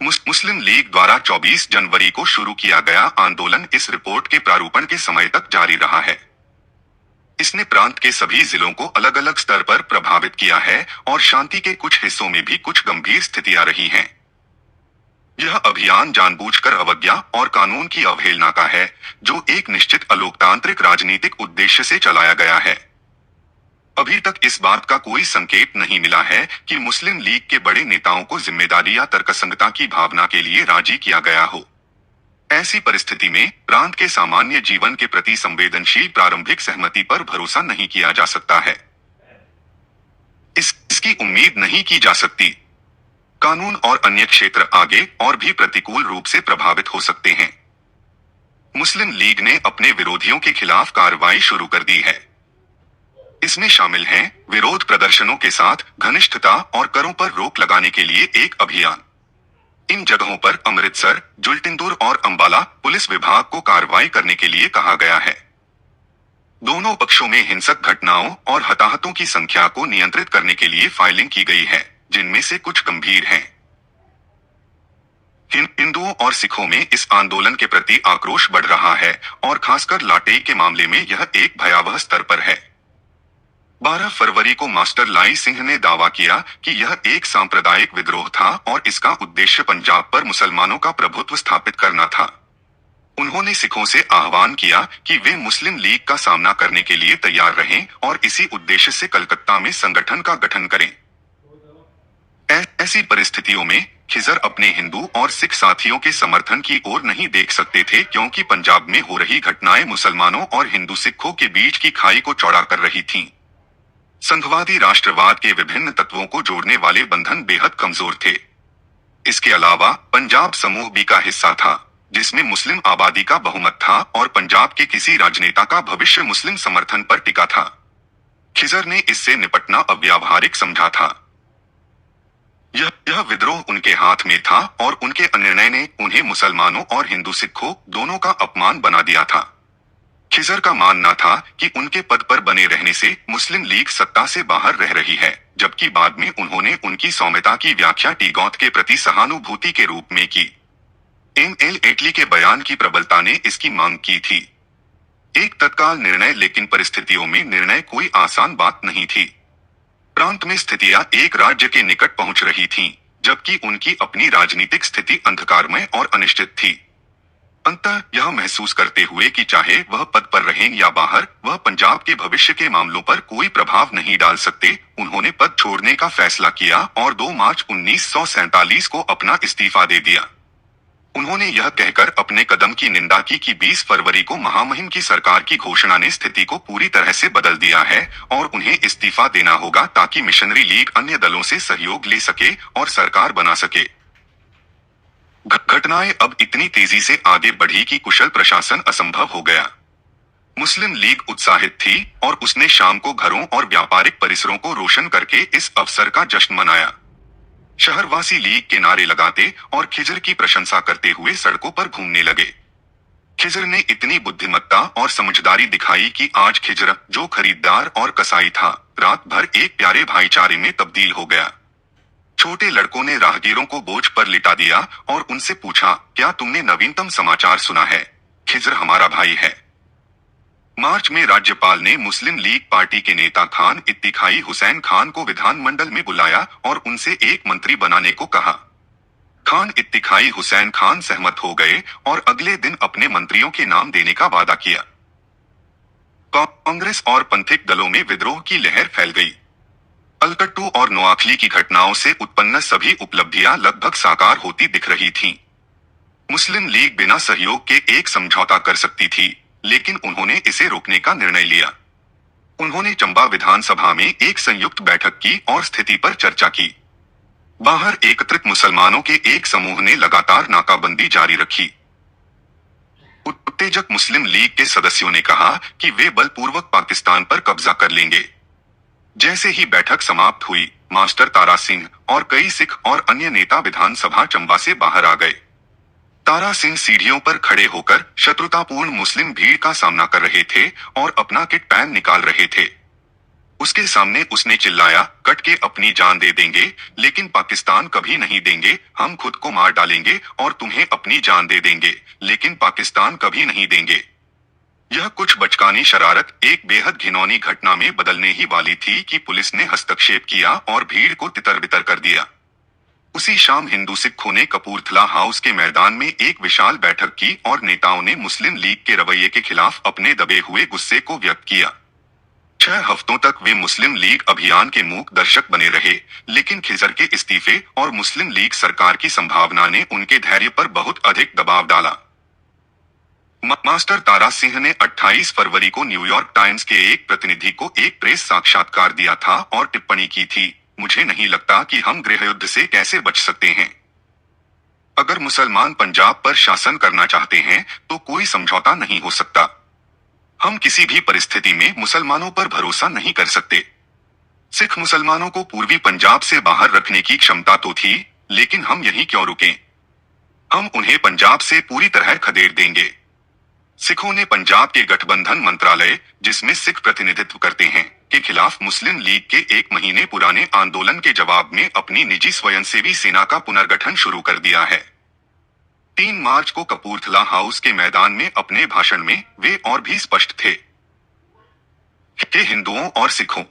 मुस्लिम लीग द्वारा 24 जनवरी को शुरू किया गया आंदोलन इस रिपोर्ट के प्रारूपण के समय तक जारी रहा है। इसने प्रांत के सभी जिलों को अलग अलग स्तर पर प्रभावित किया है और शांति के कुछ हिस्सों में भी कुछ गंभीर स्थितियां रही हैं। यह अभियान जानबूझकर अवज्ञा और कानून की अवहेलना का है, जो एक निश्चित अलोकतांत्रिक राजनीतिक उद्देश्य से चलाया गया है। अभी तक इस बात का कोई संकेत नहीं मिला है कि मुस्लिम लीग के बड़े नेताओं को जिम्मेदारी या तर्कसंगता की भावना के लिए राजी किया गया हो। ऐसी परिस्थिति में प्रांत के सामान्य जीवन के प्रति संवेदनशील प्रारंभिक सहमति पर भरोसा नहीं किया जा सकता है। इसकी उम्मीद नहीं की जा सकती। कानून और अन्य क्षेत्र आगे और भी प्रतिकूल रूप से प्रभावित हो सकते हैं। मुस्लिम लीग ने अपने विरोधियों के खिलाफ कार्रवाई शुरू कर दी है। इसमें शामिल हैं विरोध प्रदर्शनों के साथ घनिष्ठता और करों पर रोक लगाने के लिए एक अभियान। इन जगहों पर अमृतसर, जुल्टिंदुर और अंबाला पुलिस विभाग को कार्रवाई करने के लिए कहा गया है। दोनों पक्षों में हिंसक घटनाओं और हताहतों की संख्या को नियंत्रित करने के लिए फाइलिंग की गई है, जिनमें से कुछ गंभीर हैं। हिंदुओं और सिखों में इस आंदोलन के प्रति आक्रोश बढ़ रहा है और खासकर लाटेई के मामले में यह एक भयावह स्तर पर है। 12 फरवरी को मास्टर लाई सिंह ने दावा किया कि यह एक सांप्रदायिक विद्रोह था और इसका उद्देश्य पंजाब पर मुसलमानों का प्रभुत्व स्थापित करना था। उन्होंने सिखों से आह्वान किया कि वे मुस्लिम लीग का सामना करने के लिए तैयार रहें और इसी उद्देश्य से कलकत्ता में संगठन का गठन करें। ऐसी परिस्थितियों में खिजर अपने हिंदू और सिख साथियों के समर्थन की ओर नहीं देख सकते थे, क्योंकि पंजाब में हो रही घटनाएं मुसलमानों और हिंदू सिखों के बीच की खाई को चौड़ा कर रही थीं। संघवादी राष्ट्रवाद के विभिन्न तत्वों को जोड़ने वाले बंधन बेहद कमजोर थे। इसके अलावा पंजाब समूह बी का हिस्सा था, जिसमें मुस्लिम आबादी का बहुमत था और पंजाब के किसी राजनेता का भविष्य मुस्लिम समर्थन पर टिका था। खिजर ने इससे निपटना अव्यावहारिक समझा था। यह विद्रोह उनके हाथ में था और उनके अनिर्णय ने उन्हें मुसलमानों और हिंदू सिखों दोनों का अपमान बना दिया था। खिजर का मानना था कि उनके पद पर बने रहने से मुस्लिम लीग सत्ता से बाहर रह रही है, जबकि बाद में उन्होंने उनकी सौम्यता की व्याख्या टी-गौथ के प्रति सहानुभूति के रूप में की। एम.एल. एटली के बयान की प्रबलता ने इसकी मांग की थी। एक तत्काल निर्णय, लेकिन परिस्थितियों में निर्णय कोई आसान बात नहीं थी। प्रांत में स्थितियां एक राज्य के निकट पहुंच रही थीं, जबकि उनकी अपनी राजनीतिक स्थिति अंधकारमय और अनिश्चित थी। अंततः यह महसूस करते हुए कि चाहे वह पद पर रहें या बाहर, वह पंजाब के भविष्य के मामलों पर कोई प्रभाव नहीं डाल सकते, उन्होंने पद छोड़ने का फैसला किया और 2 मार्च 1947 को अपना इस्तीफा दे दिया। उन्होंने यह कहकर अपने कदम की निंदा की कि 20 फरवरी को महामहिम की सरकार की घोषणा ने स्थिति को पूरी तरह से बदल दिया है और उन्हें इस्तीफा देना होगा ताकि मिशनरी लीग अन्य दलों से सहयोग ले सके और सरकार बना सके। घटनाएं अब इतनी तेजी से आगे बढ़ी कि कुशल प्रशासन असंभव हो गया। मुस्लिम लीग उत्साहित थी और उसने शाम को घरों और व्यापारिक परिसरों को रोशन करके इस अवसर का जश्न मनाया। शहरवासी लीग के नारे लगाते और खिजर की प्रशंसा करते हुए सड़कों पर घूमने लगे। खिजर ने इतनी बुद्धिमत्ता और समझदारी दिखाई कि आज खिजर, जो खरीदार और कसाई था, रात भर एक प्यारे भाईचारे में तब्दील हो गया। छोटे लड़कों ने राहगीरों को बोझ पर लिटा दिया और उनसे पूछा, क्या तुमने नवीनतम समाचार सुना है? खिज़र हमारा भाई है। मार्च में राज्यपाल ने मुस्लिम लीग पार्टी के नेता खान इत्तिखाई हुसैन खान को विधानमंडल में बुलाया और उनसे एक मंत्री बनाने को कहा। खान इत्तिखाई हुसैन खान सहमत हो गए और अगले दिन अपने मंत्रियों के नाम देने का वादा किया। कांग्रेस और पंथिक दलों में विद्रोह की लहर फैल गई। अल्कट्टू और नोआखली की घटनाओं से उत्पन्न सभी उपलब्धियां लगभग साकार होती दिख रही थीं। मुस्लिम लीग बिना सहयोग के एक समझौता कर सकती थी, लेकिन उन्होंने इसे रोकने का निर्णय लिया। उन्होंने चंबा विधानसभा में एक संयुक्त बैठक की और स्थिति पर चर्चा की। बाहर एकत्रित मुसलमानों के एक समूह ने लगातार नाकाबंदी जारी रखी। उत्तेजक मुस्लिम लीग के सदस्यों ने कहा कि वे बलपूर्वक पाकिस्तान पर कब्जा कर लेंगे। जैसे ही बैठक समाप्त हुई, मास्टर तारा सिंह और कई सिख और अन्य नेता विधानसभा चंबा से बाहर आ गए। तारा सिंह सीढ़ियों पर खड़े होकर शत्रुतापूर्ण मुस्लिम भीड़ का सामना कर रहे थे और अपना किट पैन निकाल रहे थे। उसके सामने उसने चिल्लाया, कट के अपनी जान दे देंगे, लेकिन पाकिस्तान कभी नहीं देंगे। हम खुद को मार डालेंगे और तुम्हें अपनी जान दे देंगे, लेकिन पाकिस्तान कभी नहीं देंगे। यह कुछ बचकानी शरारत एक बेहद घिनौनी घटना में बदलने ही वाली थी कि पुलिस ने हस्तक्षेप किया और भीड़ को तितर-बितर कर दिया। उसी शाम हिंदू सिखों ने कपूरथला हाउस के मैदान में एक विशाल बैठक की और नेताओं ने मुस्लिम लीग के रवैये के खिलाफ अपने दबे हुए गुस्से को व्यक्त किया। 6 हफ्तों तक वे मुस्लिम लीग अभियान के मूक दर्शक बने रहे, लेकिन खिज़र के इस्तीफे और मुस्लिम लीग सरकार की संभावना ने उनके धैर्य पर बहुत अधिक दबाव डाला। मास्टर तारा सिंह ने 28 फरवरी को न्यूयॉर्क टाइम्स के एक प्रतिनिधि को एक प्रेस साक्षात्कार दिया था और टिप्पणी की थी, मुझे नहीं लगता कि हम गृहयुद्ध से कैसे बच सकते हैं। अगर मुसलमान पंजाब पर शासन करना चाहते हैं तो कोई समझौता नहीं हो सकता। हम किसी भी परिस्थिति में मुसलमानों पर भरोसा नहीं कर सकते। सिख मुसलमानों को पूर्वी पंजाब से बाहर रखने की क्षमता तो थी, लेकिन हम यहीं क्यों रुकें? हम उन्हें पंजाब से पूरी तरह खदेड़ देंगे। सिखों ने पंजाब के गठबंधन मंत्रालय, जिसमें सिख प्रतिनिधित्व करते हैं, के खिलाफ मुस्लिम लीग के 1 महीने पुराने आंदोलन के जवाब में अपनी निजी स्वयंसेवी सेना का पुनर्गठन शुरू कर दिया है। 3 मार्च को कपूरथला हाउस के मैदान में अपने भाषण में वे और भी स्पष्ट थे कि हिंदुओं और सिखों,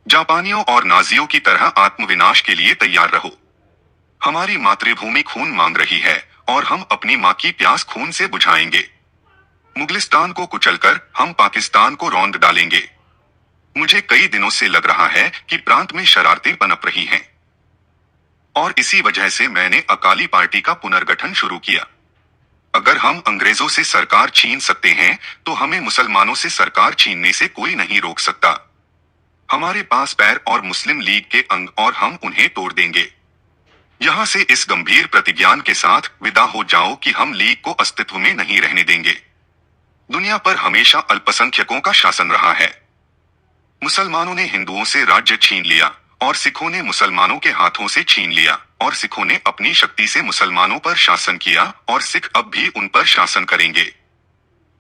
जापानियों और नाजियों की तरह आत्मविनाश के लिए तैयार रहो। हमारी मातृभूमि खून मांग रही है और हम अपनी मां की प्यास खून से बुझाएंगे। मुगलिस्तान को कुचलकर हम पाकिस्तान को रौंद डालेंगे। मुझे कई दिनों से लग रहा है कि प्रांत में शरारतें पनप रही हैं, और इसी वजह से मैंने अकाली पार्टी का पुनर्गठन शुरू किया। अगर हम अंग्रेजों से सरकार छीन सकते हैं, तो हमें मुसलमानों से सरकार छीनने से कोई नहीं रोक सकता। हमारे पास पैर और मुस्लिम लीग के अंग, और हम उन्हें तोड़ देंगे। यहां से इस गंभीर प्रतिज्ञान के साथ विदा हो जाओ कि हम लीग को अस्तित्व में नहीं रहने देंगे। दुनिया पर हमेशा अल्पसंख्यकों का शासन रहा है। मुसलमानों ने हिंदुओं से राज्य छीन लिया और सिखों ने मुसलमानों के हाथों से छीन लिया, और सिखों ने अपनी शक्ति से मुसलमानों पर शासन किया और सिख अब भी उन पर शासन करेंगे।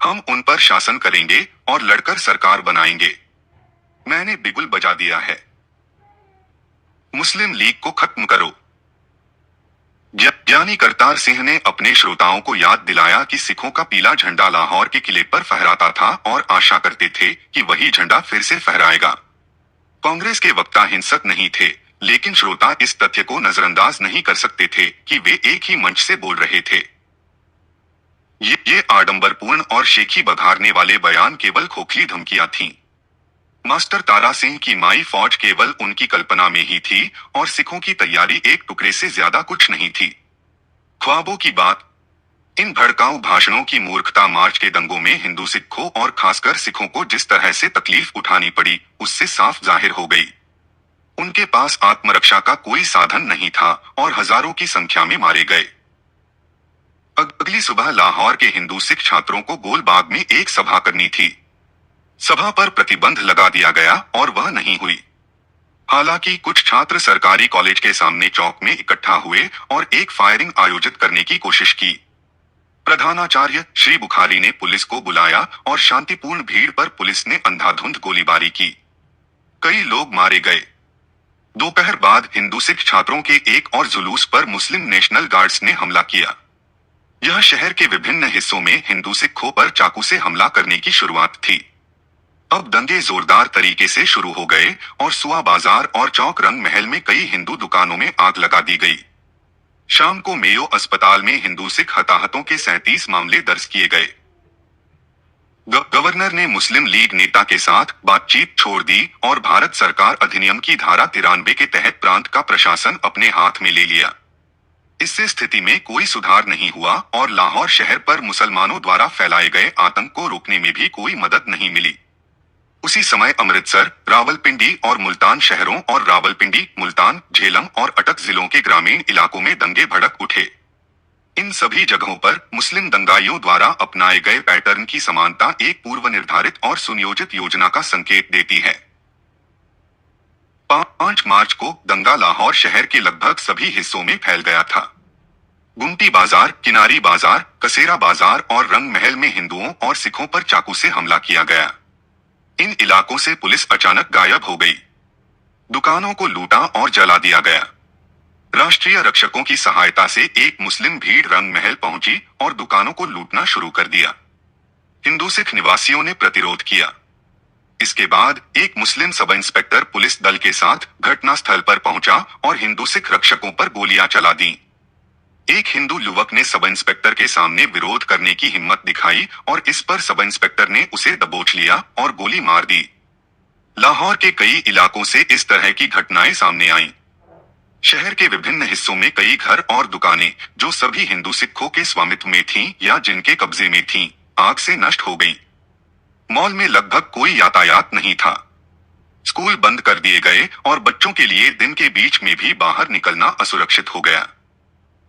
हम उन पर शासन करेंगे और लड़कर सरकार बनाएंगे। मैंने बिगुल बजा दिया है। मुस्लिम लीग को खत्म करो। ज्ञानी करतार सिंह ने अपने श्रोताओं को याद दिलाया कि सिखों का पीला झंडा लाहौर के किले पर फहराता था और आशा करते थे कि वही झंडा फिर से फहराएगा। कांग्रेस के वक्ता हिंसक नहीं थे, लेकिन श्रोता इस तथ्य को नजरअंदाज नहीं कर सकते थे कि वे एक ही मंच से बोल रहे थे। ये आडंबरपूर्ण और शेखी बघारने वाले बयान केवल खोखली धमकियां थीं। मास्टर तारा सिंह की माई फौज केवल उनकी कल्पना में ही थी और सिखों की तैयारी एक टुकड़े से ज्यादा कुछ नहीं थी। ख्वाबों की बात। इन भड़काऊ भाषणों की मूर्खता मार्च के दंगों में हिंदू सिखों और खासकर सिखों को जिस तरह से तकलीफ उठानी पड़ी, उससे साफ जाहिर हो गई। उनके पास आत्मरक्षा का कोई साधन नहीं था और हजारों की संख्या में मारे गए। अगली सुबह लाहौर के हिंदू सिख छात्रों को गोलबाग में एक सभा करनी थी। सभा पर प्रतिबंध लगा दिया गया और वह नहीं हुई। हालांकि कुछ छात्र सरकारी कॉलेज के सामने चौक में इकट्ठा हुए और एक फायरिंग आयोजित करने की कोशिश की। प्रधानाचार्य श्री बुखारी ने पुलिस को बुलाया और शांतिपूर्ण भीड़ पर पुलिस ने अंधाधुंध गोलीबारी की। कई लोग मारे गए। दोपहर बाद हिंदू सिख छात्रों के एक और जुलूस पर मुस्लिम नेशनल गार्ड्स ने हमला किया। यह शहर के विभिन्न हिस्सों में हिंदू सिखों पर चाकू से हमला करने की शुरुआत थी। अब दंगे जोरदार तरीके से शुरू हो गए और सुआ बाजार और चौक रंग महल में कई हिंदू दुकानों में आग लगा दी गई। शाम को मेयो अस्पताल में हिंदू सिख हताहतों के 37 मामले दर्ज किए गए। गवर्नर ने मुस्लिम लीग नेता के साथ बातचीत छोड़ दी और भारत सरकार अधिनियम की धारा 93 के तहत प्रांत का प्रशासन अपने हाथ में ले लिया। इससे स्थिति में कोई सुधार नहीं हुआ और लाहौर शहर पर मुसलमानों द्वारा फैलाए गए आतंक को रोकने में भी कोई मदद नहीं मिली। उसी समय अमृतसर, रावलपिंडी और मुल्तान शहरों और रावलपिंडी, मुल्तान, झेलम और अटक जिलों के ग्रामीण इलाकों में दंगे भड़क उठे। इन सभी जगहों पर मुस्लिम दंगाइयों द्वारा अपनाए गए पैटर्न की समानता एक पूर्व निर्धारित और सुनियोजित योजना का संकेत देती है। 5 मार्च को दंगा लाहौर शहर के लगभग सभी हिस्सों में फैल गया था। गुमटी बाजार, किनारी बाजार, कसेरा बाजार और रंग महल में हिंदुओं और सिखों पर चाकू से हमला किया गया। इन इलाकों से पुलिस अचानक गायब हो गई। दुकानों को लूटा और जला दिया गया। राष्ट्रीय रक्षकों की सहायता से एक मुस्लिम भीड़ रंग महल पहुंची और दुकानों को लूटना शुरू कर दिया। हिंदू सिख निवासियों ने प्रतिरोध किया। इसके बाद एक मुस्लिम सब इंस्पेक्टर पुलिस दल के साथ घटनास्थल पर पहुंचा और हिंदू सिख रक्षकों पर गोलियां चला दी। एक हिंदू युवक ने सब इंस्पेक्टर के सामने विरोध करने की हिम्मत दिखाई और इस पर सब इंस्पेक्टर ने उसे दबोच लिया और गोली मार दी। लाहौर के कई इलाकों से इस तरह की घटनाएं सामने आईं। शहर के विभिन्न हिस्सों में कई घर और दुकानें जो सभी हिंदू सिखों के स्वामित्व में थीं या जिनके कब्जे में थीं, आग से नष्ट हो गईं। मॉल में लगभग कोई यातायात नहीं था। स्कूल बंद कर दिए गए और बच्चों के लिए दिन के बीच में भी बाहर निकलना असुरक्षित हो गया।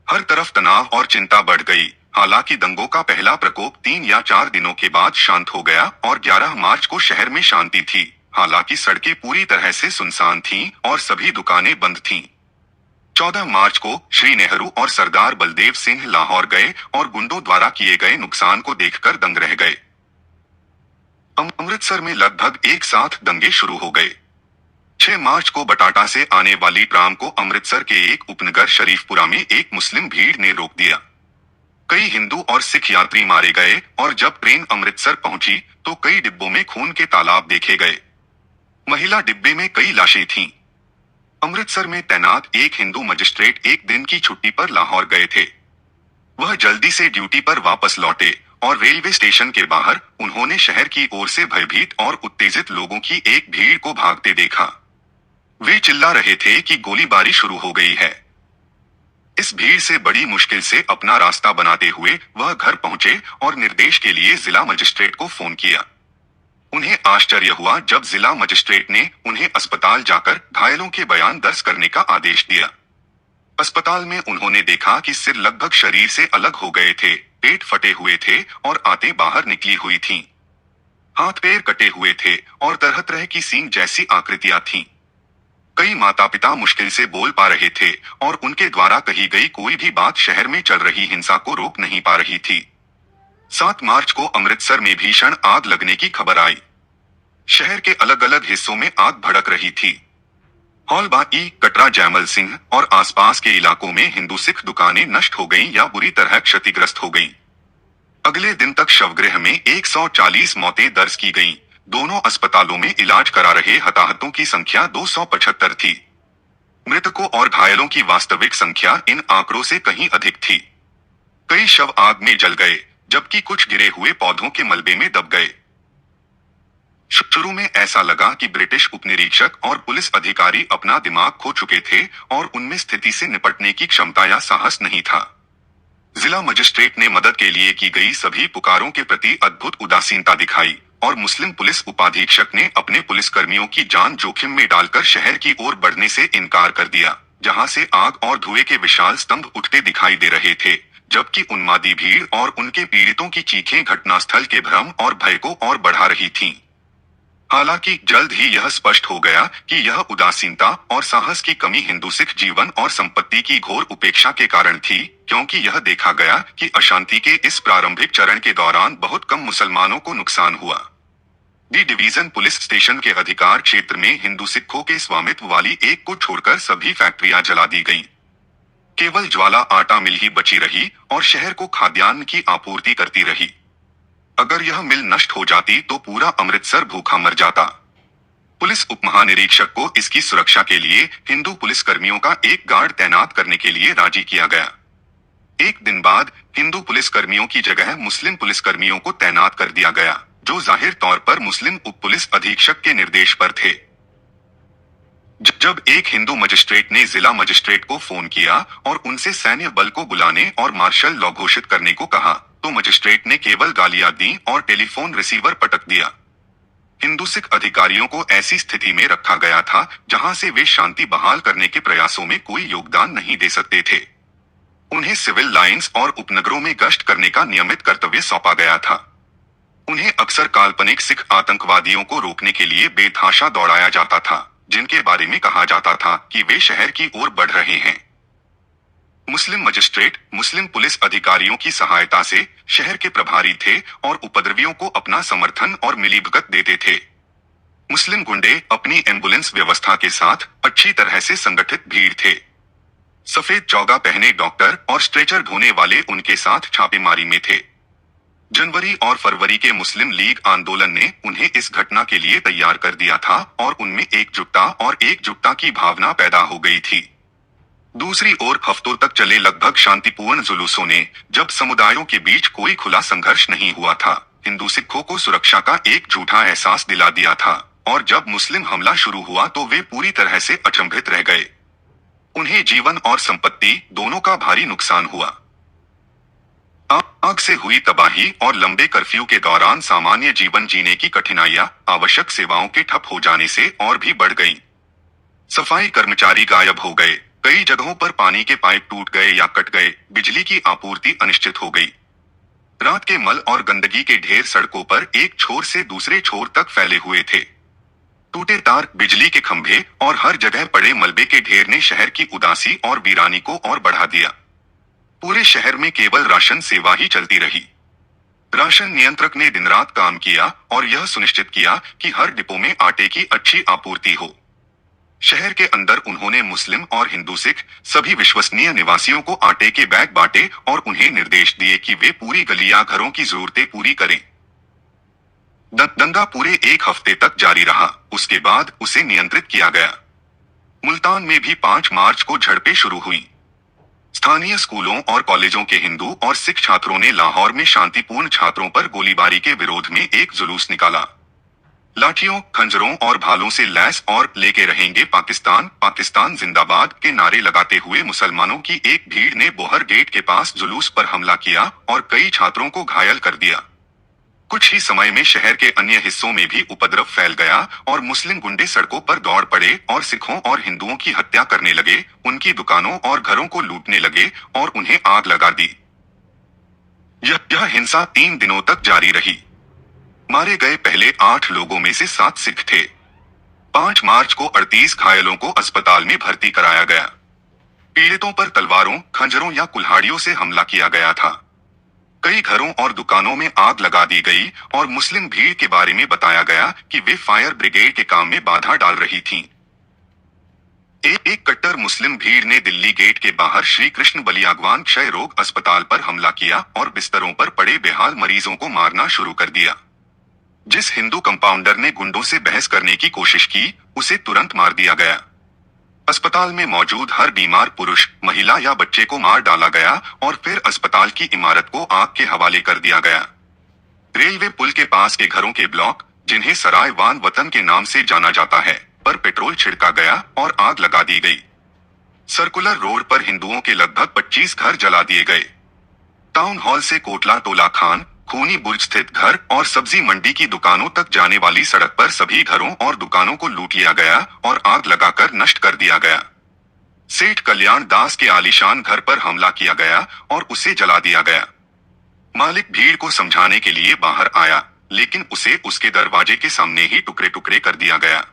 हर तरफ तनाव और चिंता बढ़ गई। हालांकि दंगों का पहला प्रकोप 3 या 4 दिनों के बाद शांत हो गया और 11 मार्च को शहर में शांति थी। हालांकि सड़कें पूरी तरह से सुनसान थीं और सभी दुकानें बंद थीं। 14 मार्च को श्री नेहरू और सरदार बलदेव सिंह लाहौर गए और गुंडों द्वारा किए गए नुकसान को देखकर दंग रह गए। अमृतसर में लगभग एक साथ दंगे शुरू हो गए। 6 मार्च को बटाटा से आने वाली ट्राम को अमृतसर के एक उपनगर शरीफपुरा में एक मुस्लिम भीड़ ने रोक दिया। कई हिंदू और सिख यात्री मारे गए और जब ट्रेन अमृतसर पहुंची तो कई डिब्बों में खून के तालाब देखे गए। महिला डिब्बे में कई लाशें थीं। अमृतसर में तैनात एक हिंदू मजिस्ट्रेट एक दिन की छुट्टी पर लाहौर गए थे। वह जल्दी से ड्यूटी पर वापस लौटे और रेलवे स्टेशन के बाहर उन्होंने शहर की ओर से भयभीत और उत्तेजित लोगों की एक भीड़ को भागते देखा। वे चिल्ला रहे थे कि गोलीबारी शुरू हो गई है। इस भीड़ से बड़ी मुश्किल से अपना रास्ता बनाते हुए वह घर पहुंचे और निर्देश के लिए जिला मजिस्ट्रेट को फोन किया। उन्हें आश्चर्य हुआ जब जिला मजिस्ट्रेट ने उन्हें अस्पताल जाकर घायलों के बयान दर्ज करने का आदेश दिया। अस्पताल में उन्होंने देखा कि सिर लगभग शरीर से अलग हो गए थे, पेट फटे हुए थे और आंतें बाहर निकली हुई थीं। हाथ पैर कटे हुए थे और तरह तरह की सींग जैसी आकृतियां थीं। कई माता पिता मुश्किल से बोल पा रहे थे और उनके द्वारा कही गई कोई भी बात शहर में चल रही हिंसा को रोक नहीं पा रही थी। 7 मार्च को अमृतसर में भीषण आग लगने की खबर आई। शहर के अलग अलग हिस्सों में आग भड़क रही थी। हॉलबाई, कटरा, जैमल सिंह और आसपास के इलाकों में हिंदू सिख दुकानें नष्ट हो गईं या बुरी तरह क्षतिग्रस्त हो गईं। अगले दिन तक शवगृह में 140 मौतें दर्ज की गईं। दोनों अस्पतालों में इलाज करा रहे हताहतों की संख्या 275 थी। मृतकों और घायलों की वास्तविक संख्या इन आंकड़ों से कहीं अधिक थी। कई शव आग में जल गए, जबकि कुछ गिरे हुए पौधों के मलबे में दब गए। शुरू में ऐसा लगा कि ब्रिटिश उपनिरीक्षक और पुलिस अधिकारी अपना दिमाग खो चुके थे और उनमें स्थिति से निपटने की क्षमता या साहस नहीं था। जिला मजिस्ट्रेट ने मदद के लिए की गई सभी पुकारों के प्रति अद्भुत उदासीनता दिखाई और मुस्लिम पुलिस उपाधीक्षक ने अपने पुलिसकर्मियों की जान जोखिम में डालकर शहर की ओर बढ़ने से इनकार कर दिया, जहां से आग और धुएं के विशाल स्तंभ उठते दिखाई दे रहे थे, जबकि उन्मादी भीड़ और उनके पीड़ितों की चीखें घटनास्थल के भ्रम और भय को और बढ़ा रही थीं। हालांकि जल्द ही यह स्पष्ट हो गया कि यह उदासीनता और साहस की कमी हिंदू सिख जीवन और संपत्ति की घोर उपेक्षा के कारण थी, क्योंकि यह देखा गया कि अशांति के इस प्रारंभिक चरण के दौरान बहुत कम मुसलमानों को नुकसान हुआ। डी डिवीजन पुलिस स्टेशन के अधिकार क्षेत्र में हिंदू सिखों के स्वामित्व वाली एक को छोड़कर सभी फैक्ट्रियां जला दी गईं। केवल ज्वाला आटा मिल ही बची रही और शहर को खाद्यान्न की आपूर्ति करती रही। अगर यह मिल नष्ट हो जाती तो पूरा अमृतसर भूखा मर जाता। पुलिस उपमहानिरीक्षक को इसकी सुरक्षा के लिए हिंदू पुलिस कर्मियों का एक गार्ड तैनात करने के लिए राजी किया गया। एक दिन बाद हिंदू पुलिस कर्मियों की जगह मुस्लिम पुलिस कर्मियों को तैनात कर दिया गया, जो जाहिर तौर पर मुस्लिम उप पुलिस अधीक्षक के निर्देश पर थे। जब एक हिंदू मजिस्ट्रेट ने जिला मजिस्ट्रेट को फोन किया और उनसे सैन्य बल को बुलाने और मार्शल लॉ घोषित करने को कहा, तो मजिस्ट्रेट ने केवल गालियां दी और टेलीफोन रिसीवर पटक दिया। हिंदू सिख अधिकारियों को ऐसी स्थिति में रखा गया था जहां से वे शांति बहाल करने के प्रयासों में कोई योगदान नहीं दे सकते थे। उन्हें सिविल लाइंस और उपनगरों में गश्त करने का नियमित कर्तव्य सौंपा गया था। उन्हें अक्सर काल्पनिक सिख आतंकवादियों को रोकने के लिए बेतहाशा दौड़ाया जाता था, जिनके बारे में कहा जाता था कि वे शहर की ओर बढ़ रहे हैं। मुस्लिम मजिस्ट्रेट मुस्लिम पुलिस अधिकारियों की सहायता से शहर के प्रभारी थे और उपद्रवियों को अपना समर्थन और मिलीभगत देते थे। मुस्लिम गुंडे अपनी एम्बुलेंस व्यवस्था के साथ अच्छी तरह से संगठित भीड़ थे। सफेद चौगा पहने डॉक्टर और स्ट्रेचर ढोने वाले उनके साथ छापेमारी में थे। जनवरी और फरवरी के मुस्लिम लीग आंदोलन ने उन्हें इस घटना के लिए तैयार कर दिया था और उनमें एकजुटता की भावना पैदा हो गई थी। दूसरी ओर हफ्तों तक चले लगभग शांतिपूर्ण जुलूसों ने, जब समुदायों के बीच कोई खुला संघर्ष नहीं हुआ था, हिंदू सिखों को सुरक्षा का एक झूठा एहसास दिला दिया था, और जब मुस्लिम हमला शुरू हुआ तो वे पूरी तरह से अचंभित रह गए। उन्हें जीवन और संपत्ति दोनों का भारी नुकसान हुआ। आग से हुई तबाही और लंबे कर्फ्यू के दौरान सामान्य जीवन जीने की कठिनाइयां आवश्यक सेवाओं के ठप हो जाने से और भी बढ़ गईं। सफाई कर्मचारी गायब हो गए, कई जगहों पर पानी के पाइप टूट गए या कट गए, बिजली की आपूर्ति अनिश्चित हो गई। रात के मल और गंदगी के ढेर सड़कों पर एक छोर से दूसरे छोर तक फैले हुए थे। टूटे तार, बिजली के खंभे और हर जगह पड़े मलबे के ढेर ने शहर की उदासी और वीरानी को और बढ़ा दिया। पूरे शहर में केवल राशन सेवा ही चलती रही। राशन नियंत्रक ने दिन रात काम किया और यह सुनिश्चित किया कि हर डिपो में आटे की अच्छी आपूर्ति हो। शहर के अंदर उन्होंने मुस्लिम और हिंदू सिख सभी विश्वसनीय निवासियों को आटे के बैग बांटे और उन्हें निर्देश दिए कि वे पूरी गलियां घरों की जरूरतें पूरी करें। दंगा पूरे एक हफ्ते तक जारी रहा, उसके बाद उसे नियंत्रित किया गया। मुल्तान में भी 5 मार्च को झड़पें शुरू हुई। स्थानीय स्कूलों और कॉलेजों के हिंदू और सिख छात्रों ने लाहौर में शांतिपूर्ण छात्रों पर गोलीबारी के विरोध में एक जुलूस निकाला। लाठियों, खंजरों और भालों से लैस और लेके रहेंगे पाकिस्तान, पाकिस्तान जिंदाबाद के नारे लगाते हुए मुसलमानों की एक भीड़ ने बोहर गेट के पास जुलूस पर हमला किया और कई छात्रों को घायल कर दिया। कुछ ही समय में शहर के अन्य हिस्सों में भी उपद्रव फैल गया और मुस्लिम गुंडे सड़कों पर दौड़ पड़े और सिखों और हिंदुओं की हत्या करने लगे, उनकी दुकानों और घरों को लूटने लगे और उन्हें आग लगा दी। यह हिंसा 3 दिनों तक जारी रही। मारे गए पहले 8 लोगों में से 7 सिख थे। 5 मार्च को 38 घायलों को अस्पताल में भर्ती कराया गया। पीड़ितों पर तलवारों, खंजरों या कुल्हाड़ियों से हमला किया गया था। कई घरों और दुकानों में आग लगा दी गई और मुस्लिम भीड़ के बारे में बताया गया कि वे फायर ब्रिगेड के काम में बाधा डाल रही थीं। एक कट्टर मुस्लिम भीड़ ने दिल्ली गेट के बाहर श्री कृष्ण बलियागवान क्षय रोग अस्पताल पर हमला किया और बिस्तरों पर पड़े बेहाल मरीजों को मारना शुरू कर दिया। जिस हिंदू कंपाउंडर ने गुंडों से बहस करने की कोशिश की, उसे तुरंत मार दिया गया। अस्पताल में मौजूद हर बीमार पुरुष, महिला या बच्चे को मार डाला गया और फिर अस्पताल की इमारत को आग के हवाले कर दिया गया। रेलवे पुल के पास के घरों के ब्लॉक, जिन्हें सराय वान वतन के नाम से जाना जाता है, पर पेट्रोल छिड़का गया और आग लगा दी गई। सर्कुलर रोड पर हिंदुओं के लगभग 25 घर जला दिए गए। टाउन हॉल से कोटला टोला खान, खूनी बुर्ज स्थित घर और सब्जी मंडी की दुकानों तक जाने वाली सड़क पर सभी घरों और दुकानों को लूट लिया गया और आग लगाकर नष्ट कर दिया गया। सेठ कल्याण दास के आलीशान घर पर हमला किया गया और उसे जला दिया गया। मालिक भीड़ को समझाने के लिए बाहर आया, लेकिन उसे उसके दरवाजे के सामने ही टुकड़े टुकड़े कर दिया गया।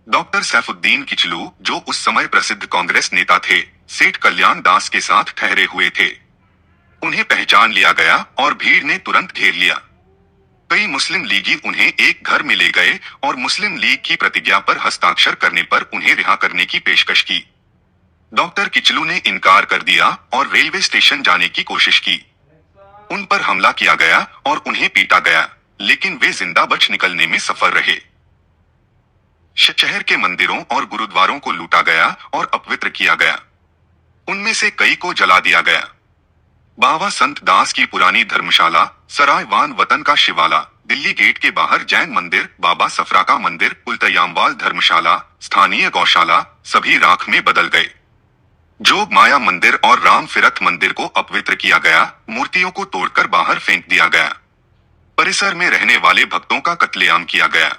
डॉक्टर सैफुद्दीन किचलू, जो उस समय प्रसिद्ध कांग्रेस नेता थे, सेठ कल्याण दास के साथ ठहरे हुए थे। उन्हें पहचान लिया गया और भीड़ ने तुरंत घेर लिया। कई मुस्लिम लीगी उन्हें एक घर में ले गए और मुस्लिम लीग की प्रतिज्ञा पर हस्ताक्षर करने पर उन्हें रिहा करने की पेशकश की। डॉक्टर किचलू ने इनकार कर दिया और रेलवे स्टेशन जाने की कोशिश की। उन पर हमला किया गया और उन्हें पीटा गया, लेकिन वे जिंदा बच निकलने में सफल रहे। शहर के मंदिरों और गुरुद्वारों को लूटा गया और अपवित्र किया गया। उनमें से कई को जला दिया गया। बाबा संत दास की पुरानी धर्मशाला, सरायवान वतन का शिवाला, दिल्ली गेट के बाहर जैन मंदिर, बाबा सफरा का मंदिर, उल्तयामवाल धर्मशाला, स्थानीय गौशाला सभी राख में बदल गए। जोग माया मंदिर और राम फिरत मंदिर को अपवित्र किया गया, मूर्तियों को तोड़कर बाहर फेंक दिया गया। परिसर में रहने वाले भक्तों का कत्लेआम किया गया।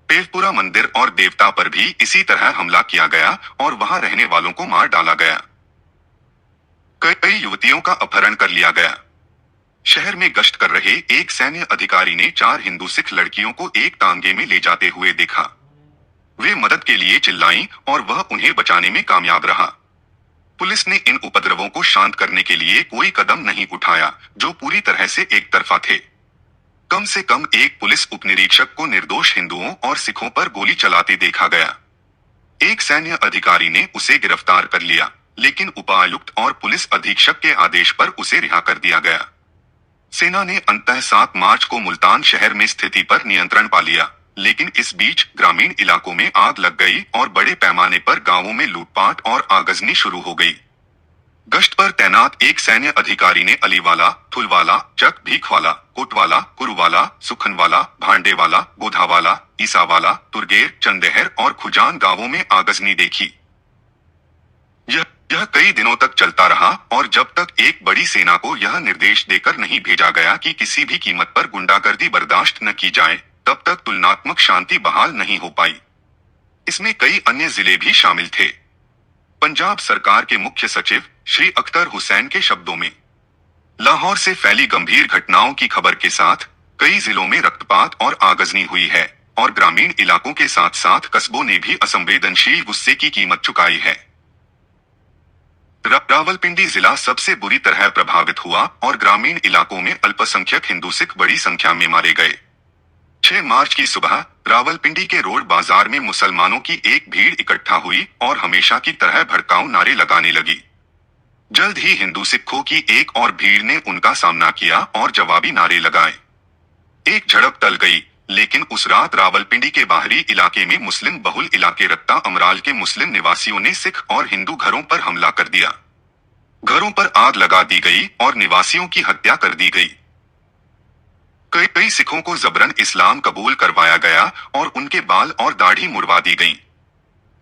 पेवपुरा मंदिर और देवता पर भी इसी तरह हमला किया गया और वहां रहने वालों को मार डाला गया। कई युवतियों का अपहरण कर लिया गया। शहर में गश्त कर रहे एक सैन्य अधिकारी ने 4 हिंदू सिख लड़कियों को एक तांगे में ले जाते हुए देखा। वे मदद के लिए चिल्लाईं और वह उन्हें बचाने में कामयाब रहा। पुलिस ने इन उपद्रवों को शांत करने के लिए कोई कदम नहीं उठाया, जो पूरी तरह से एक तरफा थे। कम से कम एक पुलिस उपनिरीक्षक को निर्दोष हिंदुओं और सिखों पर गोली चलाते देखा गया। एक सैन्य अधिकारी ने उसे गिरफ्तार कर लिया, लेकिन उपायुक्त और पुलिस अधीक्षक के आदेश पर उसे रिहा कर दिया गया। सेना ने अंततः 7 मार्च को मुल्तान शहर में स्थिति पर नियंत्रण पा लिया, लेकिन इस बीच ग्रामीण इलाकों में आग लग गई और बड़े पैमाने पर गांवों में लूटपाट और आगजनी शुरू हो गई। गश्त पर तैनात एक सैन्य अधिकारी ने अलीवाला, थुलवाला, चक भीखवाला, कोटवाला, कुरुवाला, सुखनवाला, भांडेवाला, गोधावाला, ईसावाला, तुर्गेर, चंदेहर और खुजान गांवों में आगजनी देखी। यह कई दिनों तक चलता रहा और जब तक एक बड़ी सेना को यह निर्देश देकर नहीं भेजा गया कि किसी भी कीमत पर गुंडागर्दी बर्दाश्त न की जाए, तब तक तुलनात्मक शांति बहाल नहीं हो पाई। इसमें कई अन्य जिले भी शामिल थे। पंजाब सरकार के मुख्य सचिव श्री अख्तर हुसैन के शब्दों में, लाहौर से फैली गंभीर घटनाओं की खबर के साथ कई जिलों में रक्तपात और आगजनी हुई है और ग्रामीण इलाकों के साथ साथ कस्बों ने भी असंवेदनशील गुस्से की कीमत चुकाई है। रावलपिंडी जिला सबसे बुरी तरह प्रभावित हुआ और ग्रामीण इलाकों में अल्पसंख्यक हिंदू सिख बड़ी संख्या में मारे गए। 6 मार्च की सुबह रावलपिंडी के रोड बाजार में मुसलमानों की एक भीड़ इकट्ठा हुई और हमेशा की तरह भड़काऊ नारे लगाने लगी। जल्द ही हिंदू सिखों की एक और भीड़ ने उनका सामना किया और जवाबी नारे लगाए। एक झड़प टल गई, लेकिन उस रात रावलपिंडी के बाहरी इलाके में मुस्लिम बहुल इलाके रत्ता अमराल के मुस्लिम निवासियों ने सिख और हिंदू घरों पर हमला कर दिया। घरों पर आग लगा दी गई और निवासियों की हत्या कर दी गई। कई सिखों को जबरन इस्लाम कबूल करवाया गया और उनके बाल और दाढ़ी मुड़वा दी गई।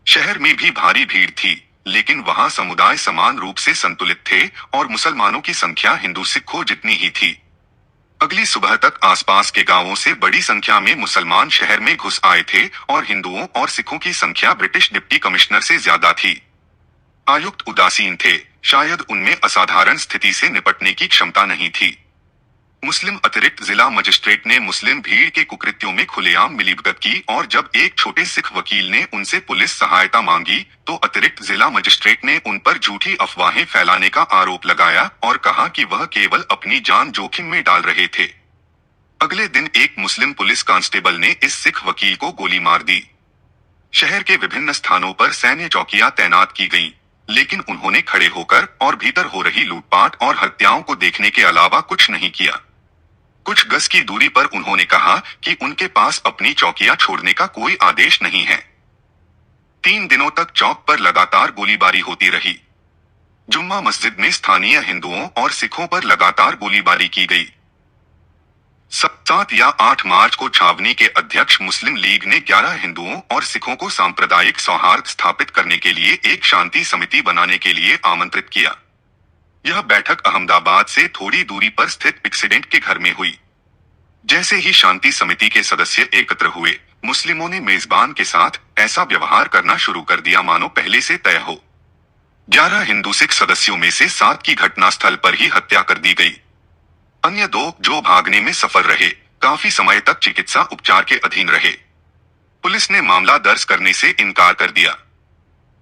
शहर में भी भारी भीड़ थी, लेकिन वहां समुदाय समान रूप से संतुलित थे और मुसलमानों की संख्या हिंदू सिखों जितनी ही थी। अगली सुबह तक आसपास के गांवों से बड़ी संख्या में मुसलमान शहर में घुस आए थे और हिंदुओं और सिखों की संख्या ब्रिटिश डिप्टी कमिश्नर से ज्यादा थी। आयुक्त उदासीन थे, शायद उनमें असाधारण स्थिति से निपटने की क्षमता नहीं थी। मुस्लिम अतिरिक्त जिला मजिस्ट्रेट ने मुस्लिम भीड़ के कुकृत्यों में खुलेआम मिलीभगत की और जब एक छोटे सिख वकील ने उनसे पुलिस सहायता मांगी तो अतिरिक्त जिला मजिस्ट्रेट ने उन पर झूठी अफवाहें फैलाने का आरोप लगाया और कहा कि वह केवल अपनी जान जोखिम में डाल रहे थे। अगले दिन एक मुस्लिम पुलिस कांस्टेबल ने इस सिख वकील को गोली मार दी। शहर के विभिन्न स्थानों पर सैन्य चौकियां तैनात की गईं, लेकिन उन्होंने खड़े होकर और भीतर हो रही लूटपाट और हत्याओं को देखने के अलावा कुछ नहीं किया। कुछ गज की दूरी पर उन्होंने कहा कि उनके पास अपनी चौकियां छोड़ने का कोई आदेश नहीं है। 3 दिनों तक चौक पर लगातार गोलीबारी होती रही। जुम्मा मस्जिद में स्थानीय हिंदुओं और सिखों पर लगातार गोलीबारी की गई। 7 या 8 मार्च को छावनी के अध्यक्ष मुस्लिम लीग ने 11 हिंदुओं और सिखों को सांप्रदायिक सौहार्द स्थापित करने के लिए एक शांति समिति बनाने के लिए आमंत्रित किया। यह बैठक अहमदाबाद से थोड़ी दूरी पर स्थित पिक्सिडेंट के घर में हुई। जैसे ही शांति समिति के सदस्य एकत्र हुए, मुस्लिमों ने मेजबान के साथ ऐसा व्यवहार करना शुरू कर दिया मानो पहले से तय हो। 11 हिंदू सिख सदस्यों में से 7 की घटनास्थल पर ही हत्या कर दी गई। अन्य 2 जो भागने में सफल रहे, काफी समय तक चिकित्सा उपचार के अधीन रहे। पुलिस ने मामला दर्ज करने से इनकार कर दिया।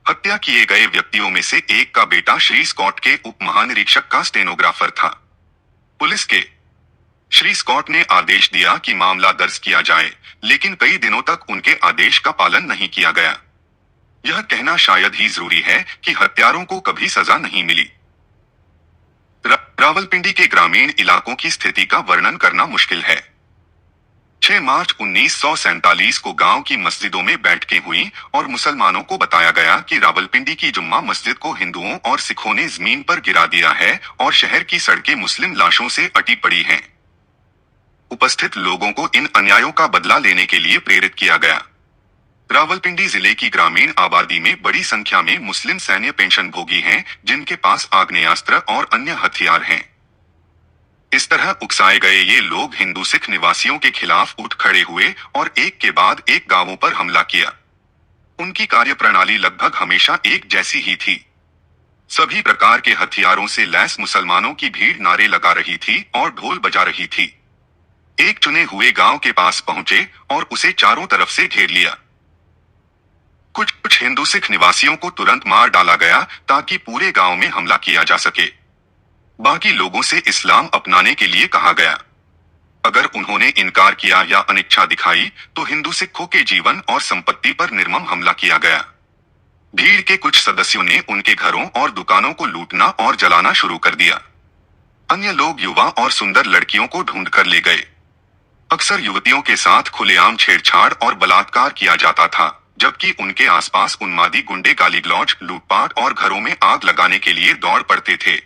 हत्या किए गए व्यक्तियों में से एक का बेटा श्री स्कॉट के उप महानिरीक्षक का स्टेनोग्राफर था। पुलिस के श्री स्कॉट ने आदेश दिया कि मामला दर्ज किया जाए, लेकिन कई दिनों तक उनके आदेश का पालन नहीं किया गया। यह कहना शायद ही जरूरी है कि हत्यारों को कभी सजा नहीं मिली। रावलपिंडी के ग्रामीण इलाकों की स्थिति का वर्णन करना मुश्किल है। 6 मार्च 1947 को गांव की मस्जिदों में बैठकें हुई और मुसलमानों को बताया गया कि रावलपिंडी की जुम्मा मस्जिद को हिंदुओं और सिखों ने जमीन पर गिरा दिया है और शहर की सड़कें मुस्लिम लाशों से अटी पड़ी हैं। उपस्थित लोगों को इन अन्यायों का बदला लेने के लिए प्रेरित किया गया। रावलपिंडी जिले की ग्रामीण आबादी में बड़ी संख्या में मुस्लिम सैन्य पेंशन भोगी हैं, जिनके पास आग्नेयास्त्र और अन्य हथियार हैं। इस तरह उकसाए गए ये लोग हिंदू सिख निवासियों के खिलाफ उठ खड़े हुए और एक के बाद एक गांवों पर हमला किया। उनकी कार्यप्रणाली लगभग हमेशा एक जैसी ही थी। सभी प्रकार के हथियारों से लैस मुसलमानों की भीड़ नारे लगा रही थी और ढोल बजा रही थी। एक चुने हुए गांव के पास पहुंचे और उसे चारों तरफ से घेर लिया। कुछ हिंदू सिख निवासियों को तुरंत मार डाला गया ताकि पूरे गांव में हमला किया जा सके। बाकी लोगों से इस्लाम अपनाने के लिए कहा गया। अगर उन्होंने इनकार किया या अनिच्छा दिखाई तो हिंदू सिखों के जीवन और संपत्ति पर निर्मम हमला किया गया। भीड़ के कुछ सदस्यों ने उनके घरों और दुकानों को लूटना और जलाना शुरू कर दिया। अन्य लोग युवा और सुंदर लड़कियों को ढूंढ कर ले गए। अक्सर युवतियों के साथ खुलेआम छेड़छाड़ और बलात्कार किया जाता था, जबकि उनके आसपास उन्मादी गुंडे गाली गलौज, लूटपाट और घरों में आग लगाने के लिए दौड़ पड़ते थे।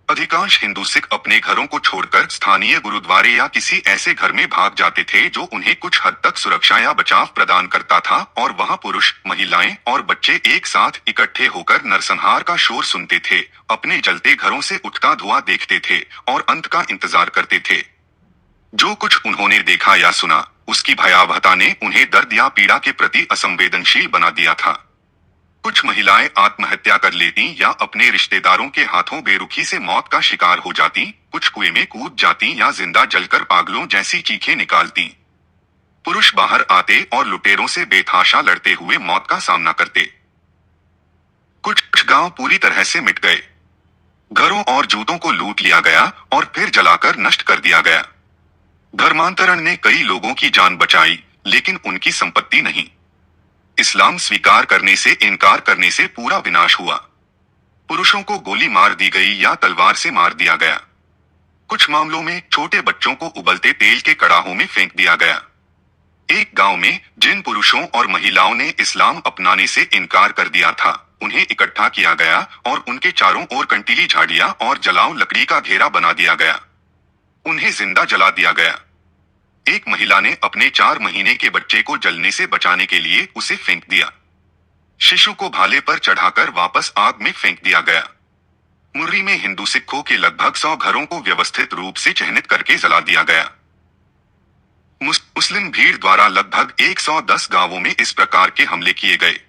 अधिकांश हिंदू सिख अपने घरों को छोड़कर स्थानीय गुरुद्वारे या किसी ऐसे घर में भाग जाते थे जो उन्हें कुछ हद तक सुरक्षा या बचाव प्रदान करता था, और वहां पुरुष, महिलाएं और बच्चे एक साथ इकट्ठे होकर नरसंहार का शोर सुनते थे, अपने जलते घरों से उठता धुआं देखते थे और अंत का इंतजार करते थे। जो कुछ उन्होंने देखा या सुना, उसकी भयावहता ने उन्हें दर्द या पीड़ा के प्रति असंवेदनशील बना दिया था। कुछ महिलाएं आत्महत्या कर लेती या अपने रिश्तेदारों के हाथों बेरुखी से मौत का शिकार हो जाती, कुछ कुएं में कूद जाती या जिंदा जलकर पागलों जैसी चीखें निकालती। पुरुष बाहर आते और लुटेरों से बेतहाशा लड़ते हुए मौत का सामना करते। कुछ गांव पूरी तरह से मिट गए। घरों और जूतों को लूट लिया गया और फिर जलाकर नष्ट कर दिया गया। धर्मांतरण ने कई लोगों की जान बचाई, लेकिन उनकी संपत्ति नहीं। इस्लाम स्वीकार करने से इनकार करने से पूरा विनाश हुआ। पुरुषों को गोली मार दी गई या तलवार से मार दिया गया। कुछ मामलों में छोटे बच्चों को उबलते तेल के कड़ाहों में फेंक दिया गया। एक गांव में जिन पुरुषों और महिलाओं ने इस्लाम अपनाने से इनकार कर दिया था, उन्हें इकट्ठा किया गया और उनके चारों ओर कंटीली झाड़ियां और जलाऊ लकड़ी का घेरा बना दिया गया। उन्हें जिंदा जला दिया गया। एक महिला ने अपने 4 महीने के बच्चे को जलने से बचाने के लिए उसे फेंक दिया। शिशु को भाले पर चढ़ाकर वापस आग में फेंक दिया गया। मुर्री में हिंदू सिखों के लगभग 100 घरों को व्यवस्थित रूप से चिह्नित करके जला दिया गया। मुस्लिम भीड़ द्वारा लगभग 110 गांवों में इस प्रकार के हमले किए गए।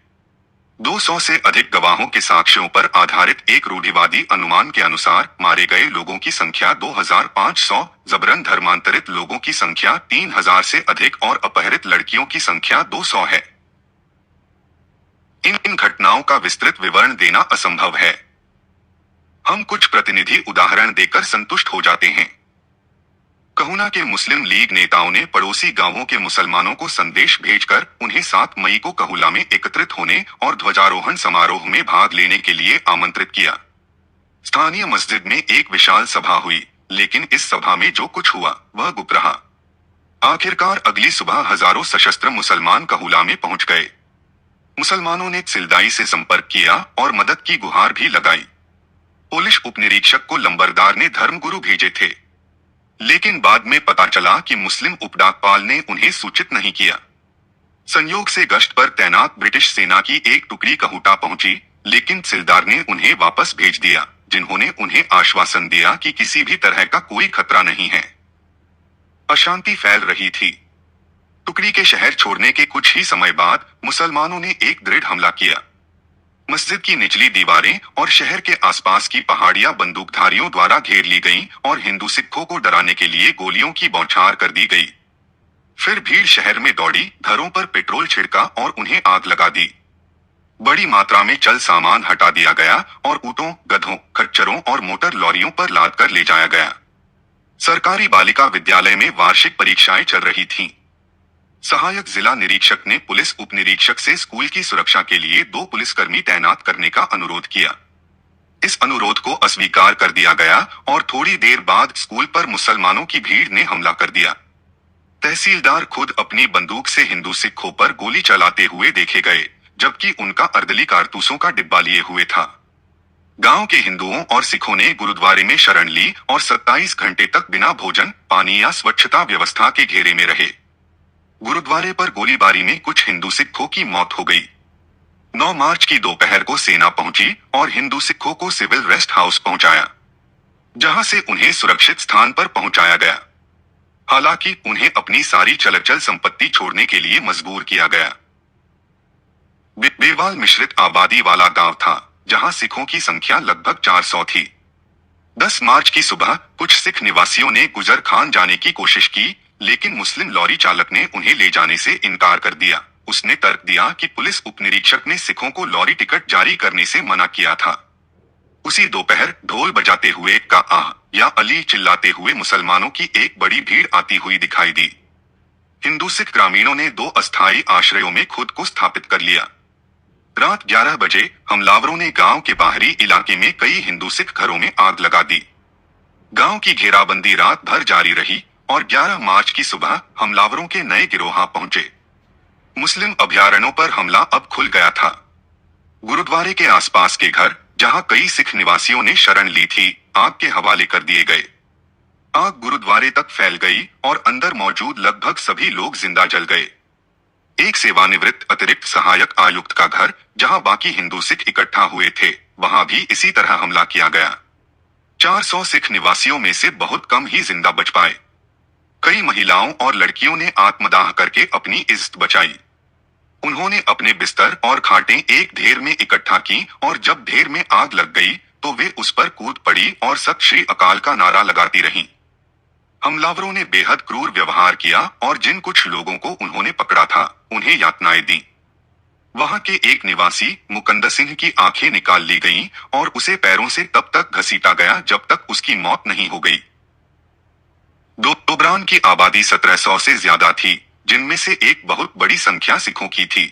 200 से अधिक गवाहों के साक्ष्यों पर आधारित एक रूढ़िवादी अनुमान के अनुसार मारे गए लोगों की संख्या 2500, जबरन धर्मांतरित लोगों की संख्या 3000 से अधिक और अपहरित लड़कियों की संख्या 200 है। इन घटनाओं का विस्तृत विवरण देना असंभव है। हम कुछ प्रतिनिधि उदाहरण देकर संतुष्ट हो जाते हैं। कहूना के मुस्लिम लीग नेताओं ने पड़ोसी गांवों के मुसलमानों को संदेश भेजकर उन्हें 7 मई को कहूला में एकत्रित होने और ध्वजारोहण समारोह में भाग लेने के लिए आमंत्रित किया। स्थानीय मस्जिद में एक विशाल सभा हुई, लेकिन इस सभा में जो कुछ हुआ वह गुप्त रहा। आखिरकार अगली सुबह हजारों सशस्त्र मुसलमान कहूला में पहुंच गए। मुसलमानों ने सिलदाई से संपर्क किया और मदद की गुहार भी लगाई। पुलिस उपनिरीक्षक को लंबरदार ने धर्मगुरु भेजे थे, लेकिन बाद में पता चला कि मुस्लिम उपडाकपाल ने उन्हें सूचित नहीं किया। संयोग से गश्त पर तैनात ब्रिटिश सेना की एक टुकड़ी कहूटा पहुंची, लेकिन सिलदार ने उन्हें वापस भेज दिया, जिन्होंने उन्हें आश्वासन दिया कि किसी भी तरह का कोई खतरा नहीं है। अशांति फैल रही थी। टुकड़ी के शहर छोड़ने के कुछ ही समय बाद मुसलमानों ने एक दृढ़ हमला किया। मस्जिद की निचली दीवारें और शहर के आसपास की पहाड़ियां बंदूकधारियों द्वारा घेर ली गईं और हिंदू सिखों को डराने के लिए गोलियों की बौछार कर दी गई। फिर भीड़ शहर में दौड़ी, घरों पर पेट्रोल छिड़का और उन्हें आग लगा दी। बड़ी मात्रा में चल सामान हटा दिया गया और ऊंटों, गधों, खच्चरों और मोटर लॉरियों पर लाद कर ले जाया गया। सरकारी बालिका विद्यालय में वार्षिक परीक्षाएं चल रही थीं। सहायक जिला निरीक्षक ने पुलिस उप निरीक्षक से स्कूल की सुरक्षा के लिए 2 पुलिसकर्मी तैनात करने का अनुरोध किया। इस अनुरोध को अस्वीकार कर दिया गया और थोड़ी देर बाद स्कूल पर मुसलमानों की भीड़ ने हमला कर दिया। तहसीलदार खुद अपनी बंदूक से हिंदू सिखों पर गोली चलाते हुए देखे गए, जबकि उनका अर्दली कारतूसों का डिब्बा लिए हुए था। गांव के हिंदुओं और सिखों ने गुरुद्वारे में शरण ली और 27 घंटे तक बिना भोजन, पानी या स्वच्छता व्यवस्था के घेरे में रहे। गुरुद्वारे पर गोलीबारी में कुछ हिंदू सिखों की मौत हो गई। 9 मार्च की दोपहर को सेना पहुंची और हिंदू सिखों को सिविल रेस्ट हाउस पहुंचाया, जहां से उन्हें सुरक्षित स्थान पर पहुंचाया गया। हालांकि उन्हें अपनी सारी चल संपत्ति छोड़ने के लिए मजबूर किया गया। बेवाल मिश्रित आबादी वाला गांव था, जहां सिखों की संख्या लगभग 400 थी। 10 मार्च की सुबह कुछ सिख निवासियों ने गुजर खान जाने की कोशिश की, लेकिन मुस्लिम लॉरी चालक ने उन्हें ले जाने से इनकार कर दिया। उसने तर्क दिया कि पुलिस उप निरीक्षक ने सिखों को लॉरी टिकट जारी करने से मना किया था। उसी दोपहर ढोल बजाते हुए का आह या अली चिल्लाते हुए मुसलमानों की एक बड़ी भीड़ आती हुई दिखाई दी। हिंदू सिख ग्रामीणों ने 2 अस्थायी आश्रयों में खुद को स्थापित कर लिया। रात 11 बजे हमलावरों ने गांव के बाहरी इलाके में कई हिंदू सिख घरों में आग लगा दी। गांव की घेराबंदी रात भर जारी रही और 11 मार्च की सुबह हमलावरों के नए गिरोह पहुंचे। मुस्लिम अभयारण्यों पर हमला अब खुल गया था। गुरुद्वारे के आसपास के घर, जहां कई सिख निवासियों ने शरण ली थी, आग के हवाले कर दिए गए। आग गुरुद्वारे तक फैल गई और अंदर मौजूद लगभग सभी लोग जिंदा जल गए। एक सेवानिवृत्त अतिरिक्त सहायक आयुक्त का घर, जहां बाकी हिंदू सिख इकट्ठा हुए थे, वहां भी इसी तरह हमला किया गया। 400 सिख निवासियों में से बहुत कम ही जिंदा बच पाए। कई महिलाओं और लड़कियों ने आत्मदाह करके अपनी इज्जत बचाई। उन्होंने अपने बिस्तर और खाटें एक ढेर में इकट्ठा की और जब ढेर में आग लग गई तो वे उस पर कूद पड़ी और सत श्री अकाल का नारा लगाती रहीं। हमलावरों ने बेहद क्रूर व्यवहार किया और जिन कुछ लोगों को उन्होंने पकड़ा था, उन्हें यातनाएं दी। वहां के एक निवासी मुकंदर सिंह की आंखें निकाल ली गईं और उसे पैरों से तब तक घसीटा गया जब तक उसकी मौत नहीं हो गई। डोबरान की आबादी 1700 से ज्यादा थी, जिनमें से एक बहुत बड़ी संख्या सिखों की थी।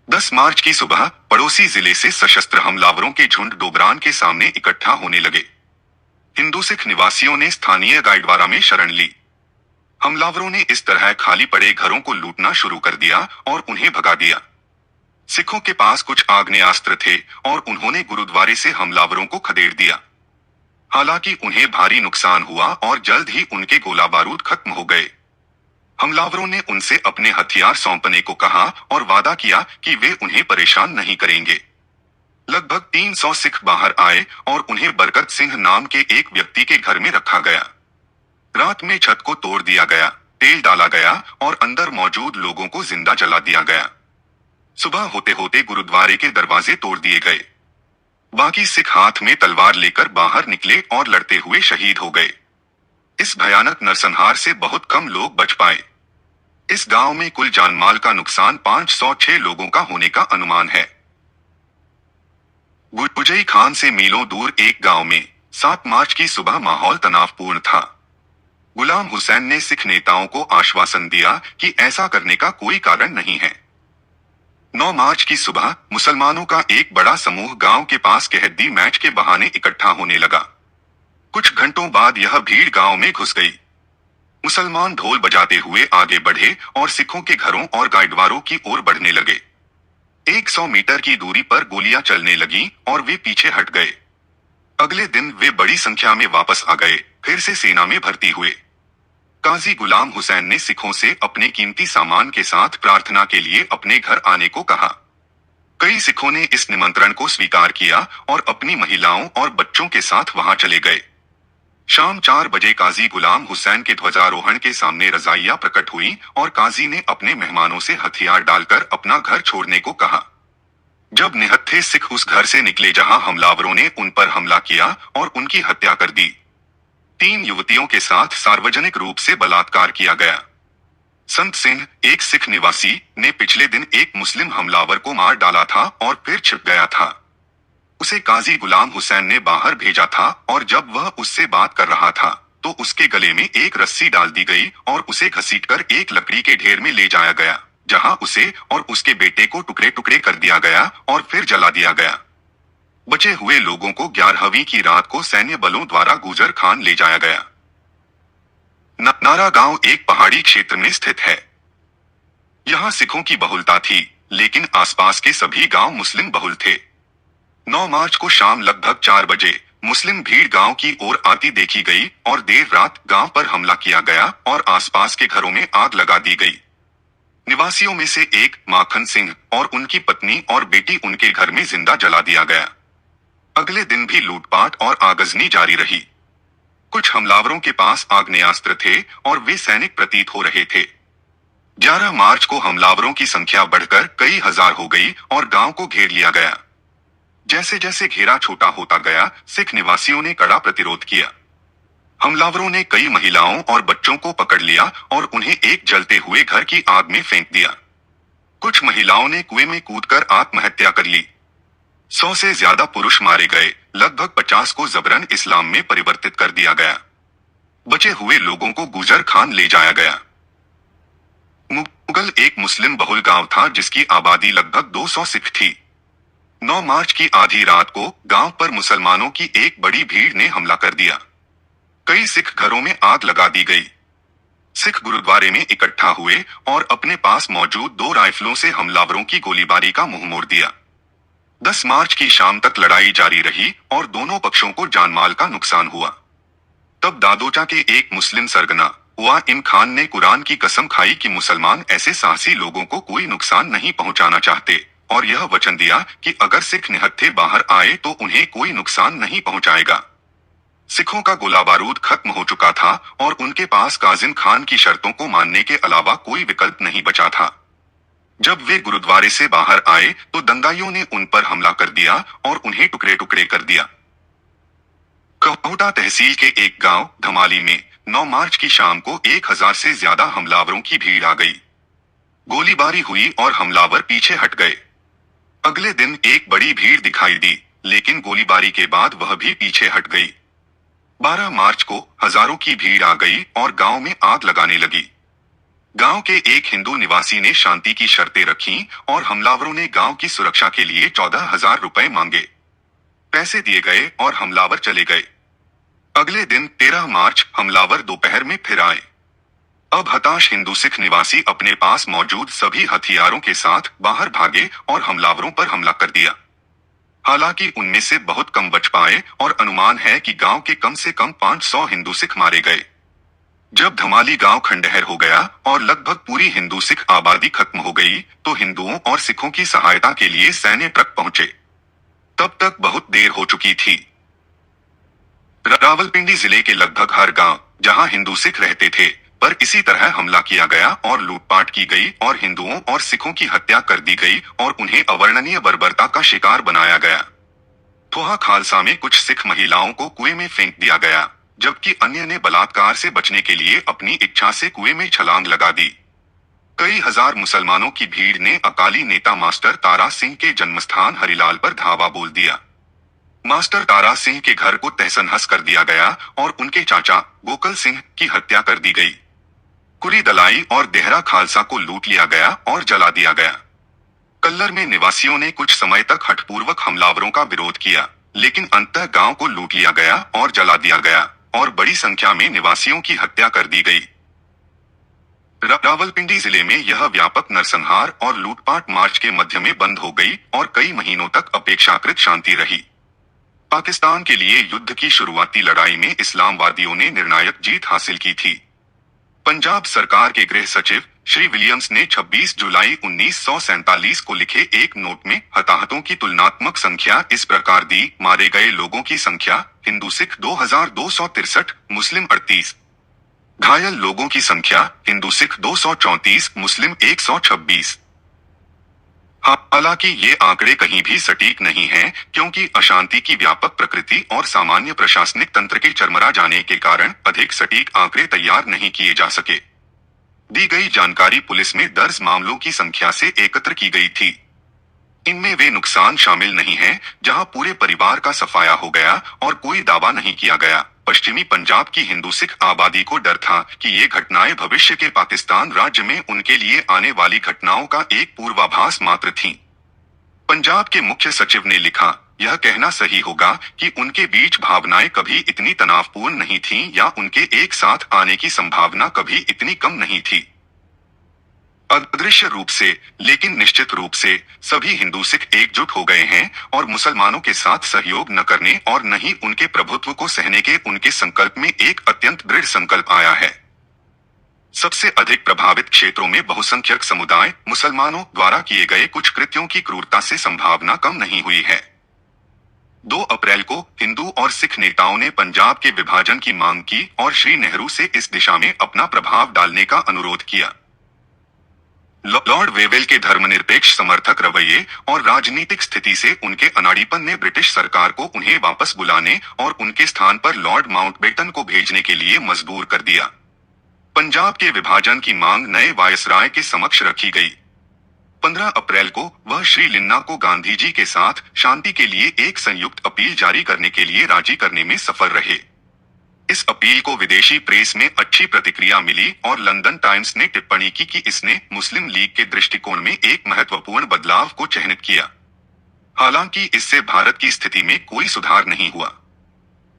10 मार्च की सुबह पड़ोसी जिले से सशस्त्र हमलावरों के झुंड डोबरान के सामने इकट्ठा होने लगे। हिंदू सिख निवासियों ने स्थानीय गाइडवारा में शरण ली। हमलावरों ने इस तरह खाली पड़े घरों को लूटना शुरू कर दिया और उन्हें भगा दिया। सिखों के पास कुछ आग्नेयास्त्र थे और उन्होंने गुरुद्वारे से हमलावरों को खदेड़ दिया। हालांकि उन्हें भारी नुकसान हुआ और जल्द ही उनके गोला बारूद खत्म हो गए। हमलावरों ने उनसे अपने हथियार सौंपने को कहा और वादा किया कि वे उन्हें परेशान नहीं करेंगे। लगभग 300 सिख बाहर आए और उन्हें बरकत सिंह नाम के एक व्यक्ति के घर में रखा गया। रात में छत को तोड़ दिया गया, तेल डाला गया और अंदर मौजूद लोगों को जिंदा जला दिया गया। सुबह होते होते गुरुद्वारे के दरवाजे तोड़ दिए गए। बाकी सिख हाथ में तलवार लेकर बाहर निकले और लड़ते हुए शहीद हो गए। इस भयानक नरसंहार से बहुत कम लोग बच पाए। इस गांव में कुल जानमाल का नुकसान 506 लोगों का होने का अनुमान है। गुजई खान से मीलों दूर एक गांव में 7 मार्च की सुबह माहौल तनावपूर्ण था। गुलाम हुसैन ने सिख नेताओं को आश्वासन दिया कि ऐसा करने का कोई कारण नहीं है। 9 मार्च की सुबह मुसलमानों का एक बड़ा समूह गांव के पास कहद्दी मैच के बहाने इकट्ठा होने लगा। कुछ घंटों बाद यह भीड़ गांव में घुस गई। मुसलमान ढोल बजाते हुए आगे बढ़े और सिखों के घरों और गाइडवारों की ओर बढ़ने लगे। 100 मीटर की दूरी पर गोलियां चलने लगीं और वे पीछे हट गए। अगले दिन वे बड़ी संख्या में वापस आ गए, फिर से सेना में भर्ती हुए। काजी गुलाम हुसैन ने सिखों से अपने कीमती सामान के साथ प्रार्थना के लिए अपने घर आने को कहा। कई सिखों ने इस निमंत्रण को स्वीकार किया और अपनी महिलाओं और बच्चों के साथ वहां चले गए। शाम 4 बजे काजी गुलाम हुसैन के ध्वजारोहण के सामने रजाइयां प्रकट हुई और काजी ने अपने मेहमानों से हथियार डालकर अपना घर छोड़ने को कहा। जब निहत्थे सिख उस घर से निकले जहां हमलावरों ने उन पर हमला किया और उनकी हत्या कर दी। 3 युवतियों के साथ सार्वजनिक रूप से बलात्कार किया गया। संत सिंह, एक सिख निवासी, ने पिछले दिन एक मुस्लिम हमलावर को मार डाला था और फिर छिप गया था। उसे काजी गुलाम हुसैन ने बाहर भेजा था और जब वह उससे बात कर रहा था, तो उसके गले में एक रस्सी डाल दी गई और उसे घसीटकर एक लकड़ी के ढेर में ले जाया गया, जहां उसे और उसके बेटे को टुकड़े टुकड़े कर दिया गया और फिर जला दिया गया। बचे हुए लोगों को 11वीं की रात को सैन्य बलों द्वारा गुजर खान ले जाया गया। नारा गांव एक पहाड़ी क्षेत्र में स्थित है। यहाँ सिखों की बहुलता थी, लेकिन आसपास के सभी गांव मुस्लिम बहुल थे। 9 मार्च को शाम लगभग 4 बजे मुस्लिम भीड़ गांव की ओर आती देखी गई और देर रात गांव पर हमला किया गया और आसपास के घरों में आग लगा दी गई। निवासियों में से एक माखन सिंह और उनकी पत्नी और बेटी उनके घर में जिंदा जला दिया गया। अगले दिन भी लूटपाट और आगजनी जारी रही। कुछ हमलावरों के पास आग्नेयास्त्र थे और वे सैनिक प्रतीत हो रहे थे। 11 मार्च को हमलावरों की संख्या बढ़कर कई हजार हो गई और गांव को घेर लिया गया। जैसे जैसे घेरा छोटा होता गया, सिख निवासियों ने कड़ा प्रतिरोध किया। हमलावरों ने कई महिलाओं और बच्चों को पकड़ लिया और उन्हें एक जलते हुए घर की आग में फेंक दिया। कुछ महिलाओं ने कुएं में कूदकर आत्महत्या कर ली। 100 से ज्यादा पुरुष मारे गए, लगभग 50 को जबरन इस्लाम में परिवर्तित कर दिया गया। बचे हुए लोगों को गुजर खान ले जाया गया। मुगल एक मुस्लिम बहुल गांव था जिसकी आबादी लगभग 200 सिख थी। 9 मार्च की आधी रात को गांव पर मुसलमानों की एक बड़ी भीड़ ने हमला कर दिया। कई सिख घरों में आग लगा दी गई। सिख गुरुद्वारे में इकट्ठा हुए और अपने पास मौजूद 2 राइफलों से हमलावरों की गोलीबारी का मुंह मोड़ दिया। 10 मार्च की शाम तक लड़ाई जारी रही और दोनों पक्षों को जानमाल का नुकसान हुआ। तब दादोचा के एक मुस्लिम सरगना इन खान ने कुरान की कसम खाई कि मुसलमान ऐसे साहसी लोगों को कोई नुकसान नहीं पहुंचाना चाहते और यह वचन दिया कि अगर सिख निहत्थे बाहर आए तो उन्हें कोई नुकसान नहीं पहुंचाएगा। सिखों का गोला बारूद खत्म हो चुका था और उनके पास काजिम खान की शर्तों को मानने के अलावा कोई विकल्प नहीं बचा था। जब वे गुरुद्वारे से बाहर आए तो दंगाइयों ने उन पर हमला कर दिया और उन्हें टुकड़े टुकड़े कर दिया। कहोटा तहसील के एक गांव धमाली में 9 मार्च की शाम को 1000 से ज्यादा हमलावरों की भीड़ आ गई। गोलीबारी हुई और हमलावर पीछे हट गए। अगले दिन एक बड़ी भीड़ दिखाई दी, लेकिन गोलीबारी के बाद वह भी पीछे हट गई। 12 मार्च को हजारों की भीड़ आ गई और गांव में आग लगाने लगी। गांव के एक हिंदू निवासी ने शांति की शर्तें रखीं और हमलावरों ने गांव की सुरक्षा के लिए 14,000 रुपए मांगे। पैसे दिए गए और हमलावर चले गए। अगले दिन 13 मार्च हमलावर दोपहर में फिर आए। अब हताश हिंदू सिख निवासी अपने पास मौजूद सभी हथियारों के साथ बाहर भागे और हमलावरों पर हमला कर दिया। हालांकि उनमें से बहुत कम बच पाए और अनुमान है कि गांव के कम से कम 500 हिंदू सिख मारे गए। जब धमाली गांव खंडहर हो गया और लगभग पूरी हिंदू सिख आबादी खत्म हो गई तो हिंदुओं और सिखों की सहायता के लिए सैन्य ट्रक पहुंचे। तब तक बहुत देर हो चुकी थी। रावलपिंडी जिले के लगभग हर गांव जहां हिंदू सिख रहते थे पर इसी तरह हमला किया गया और लूटपाट की गई और हिंदुओं और सिखों की हत्या कर दी गई और उन्हें अवर्णनीय बर्बरता का शिकार बनाया गया। थोहा खालसा में कुछ सिख महिलाओं को कुएं में फेंक दिया गया, जबकि अन्य ने बलात्कार से बचने के लिए अपनी इच्छा से कुएं में छलांग लगा दी। कई हजार मुसलमानों की भीड़ ने अकाली नेता मास्टर तारा सिंह के जन्मस्थान हरिलाल पर धावा बोल दिया। मास्टर तारा सिंह के घर को तहस-नहस कर दिया गया और उनके चाचा गोकल सिंह की हत्या कर दी गई। कुरी दलाई और देहरा खालसा को लूट लिया गया और जला दिया गया। कल्लर में निवासियों ने कुछ समय तक हठपूर्वक हमलावरों का विरोध किया, लेकिन अंततः गांव को लूट लिया गया और जला दिया गया और बड़ी संख्या में निवासियों की हत्या कर दी गई। रावलपिंडी जिले में यह व्यापक नरसंहार और लूटपाट मार्च के मध्य में बंद हो गई और कई महीनों तक अपेक्षाकृत शांति रही। पाकिस्तान के लिए युद्ध की शुरुआती लड़ाई में इस्लामवादियों ने निर्णायक जीत हासिल की थी। पंजाब सरकार के गृह सचिव श्री विलियम्स ने 26 जुलाई 1947 को लिखे एक नोट में हताहतों की तुलनात्मक संख्या इस प्रकार दी: मारे गए लोगों की संख्या हिंदू सिख 2263, मुस्लिम 38, घायल लोगों की संख्या हिंदू सिख 234, मुस्लिम 126। हालांकि ये आंकड़े कहीं भी सटीक नहीं हैं, क्योंकि अशांति की व्यापक प्रकृति और सामान्य प्रशासनिक तंत्र के चरमरा जाने के कारण अधिक सटीक आंकड़े तैयार नहीं किए जा सके। दी गई जानकारी पुलिस में दर्ज मामलों की संख्या से एकत्र की गई थी। इनमें वे नुकसान शामिल नहीं हैं जहां पूरे परिवार का सफाया हो गया और कोई दावा नहीं किया गया। पश्चिमी पंजाब की हिंदू सिख आबादी को डर था कि ये घटनाएं भविष्य के पाकिस्तान राज्य में उनके लिए आने वाली घटनाओं का एक पूर्वाभास मात्र थीं। पंजाब के मुख्य सचिव ने लिखा, यह कहना सही होगा कि उनके बीच भावनाएं कभी इतनी तनावपूर्ण नहीं थीं या उनके एक साथ आने की संभावना कभी इतनी कम नहीं थी। अदृश्य रूप से, लेकिन निश्चित रूप से, सभी हिंदू सिख एकजुट हो गए हैं और मुसलमानों के साथ सहयोग न करने और न ही उनके प्रभुत्व को सहने के उनके संकल्प में एक अत्यंत दृढ़ संकल्प आया है। सबसे अधिक प्रभावित क्षेत्रों में बहुसंख्यक समुदाय मुसलमानों द्वारा किए गए कुछ कृत्यों की क्रूरता से संभावना कम नहीं हुई है। 2 अप्रैल को हिंदू और सिख नेताओं ने पंजाब के विभाजन की मांग की और श्री नेहरू से इस दिशा में अपना प्रभाव डालने का अनुरोध किया। लॉर्ड वेवेल के धर्मनिरपेक्ष समर्थक रवैये और राजनीतिक स्थिति से उनके अनाड़ीपन ने ब्रिटिश सरकार को उन्हें वापस बुलाने और उनके स्थान पर लॉर्ड माउंटबेटन को भेजने के लिए मजबूर कर दिया। पंजाब के विभाजन की मांग नए वायसराय के समक्ष रखी गई। 15 अप्रैल को वह श्री लिन्ना को गांधी जी के साथ शांति के लिए एक संयुक्त अपील जारी करने के लिए राजी करने में सफल रहे। इस अपील को विदेशी प्रेस में अच्छी प्रतिक्रिया मिली और लंदन टाइम्स ने टिप्पणी की कि इसने मुस्लिम लीग के दृष्टिकोण में एक महत्वपूर्ण बदलाव को चिह्नित किया। हालांकि इससे भारत की स्थिति में कोई सुधार नहीं हुआ।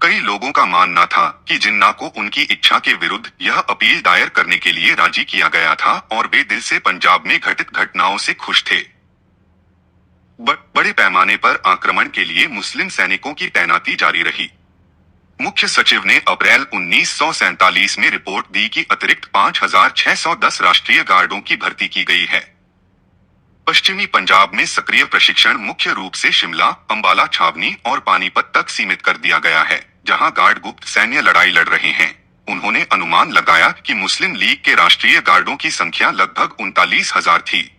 कई लोगों का मानना था कि जिन्ना को उनकी इच्छा के विरुद्ध यह अपील दायर करने के लिए राजी किया गया था और वे दिल से पंजाब में घटित घटनाओं से खुश थे। बड़े पैमाने पर आक्रमण के लिए मुस्लिम सैनिकों की तैनाती जारी रही। मुख्य सचिव ने अप्रैल 1947 में रिपोर्ट दी कि अतिरिक्त 5,610 राष्ट्रीय गार्डों की भर्ती की गई है। पश्चिमी पंजाब में सक्रिय प्रशिक्षण मुख्य रूप से शिमला, अंबाला छावनी और पानीपत तक सीमित कर दिया गया है, जहां गार्ड गुप्त सैन्य लड़ाई लड़ रहे हैं। उन्होंने अनुमान लगाया कि मुस्लिम लीग के राष्ट्रीय गार्डों की संख्या लगभग 39,000 थी।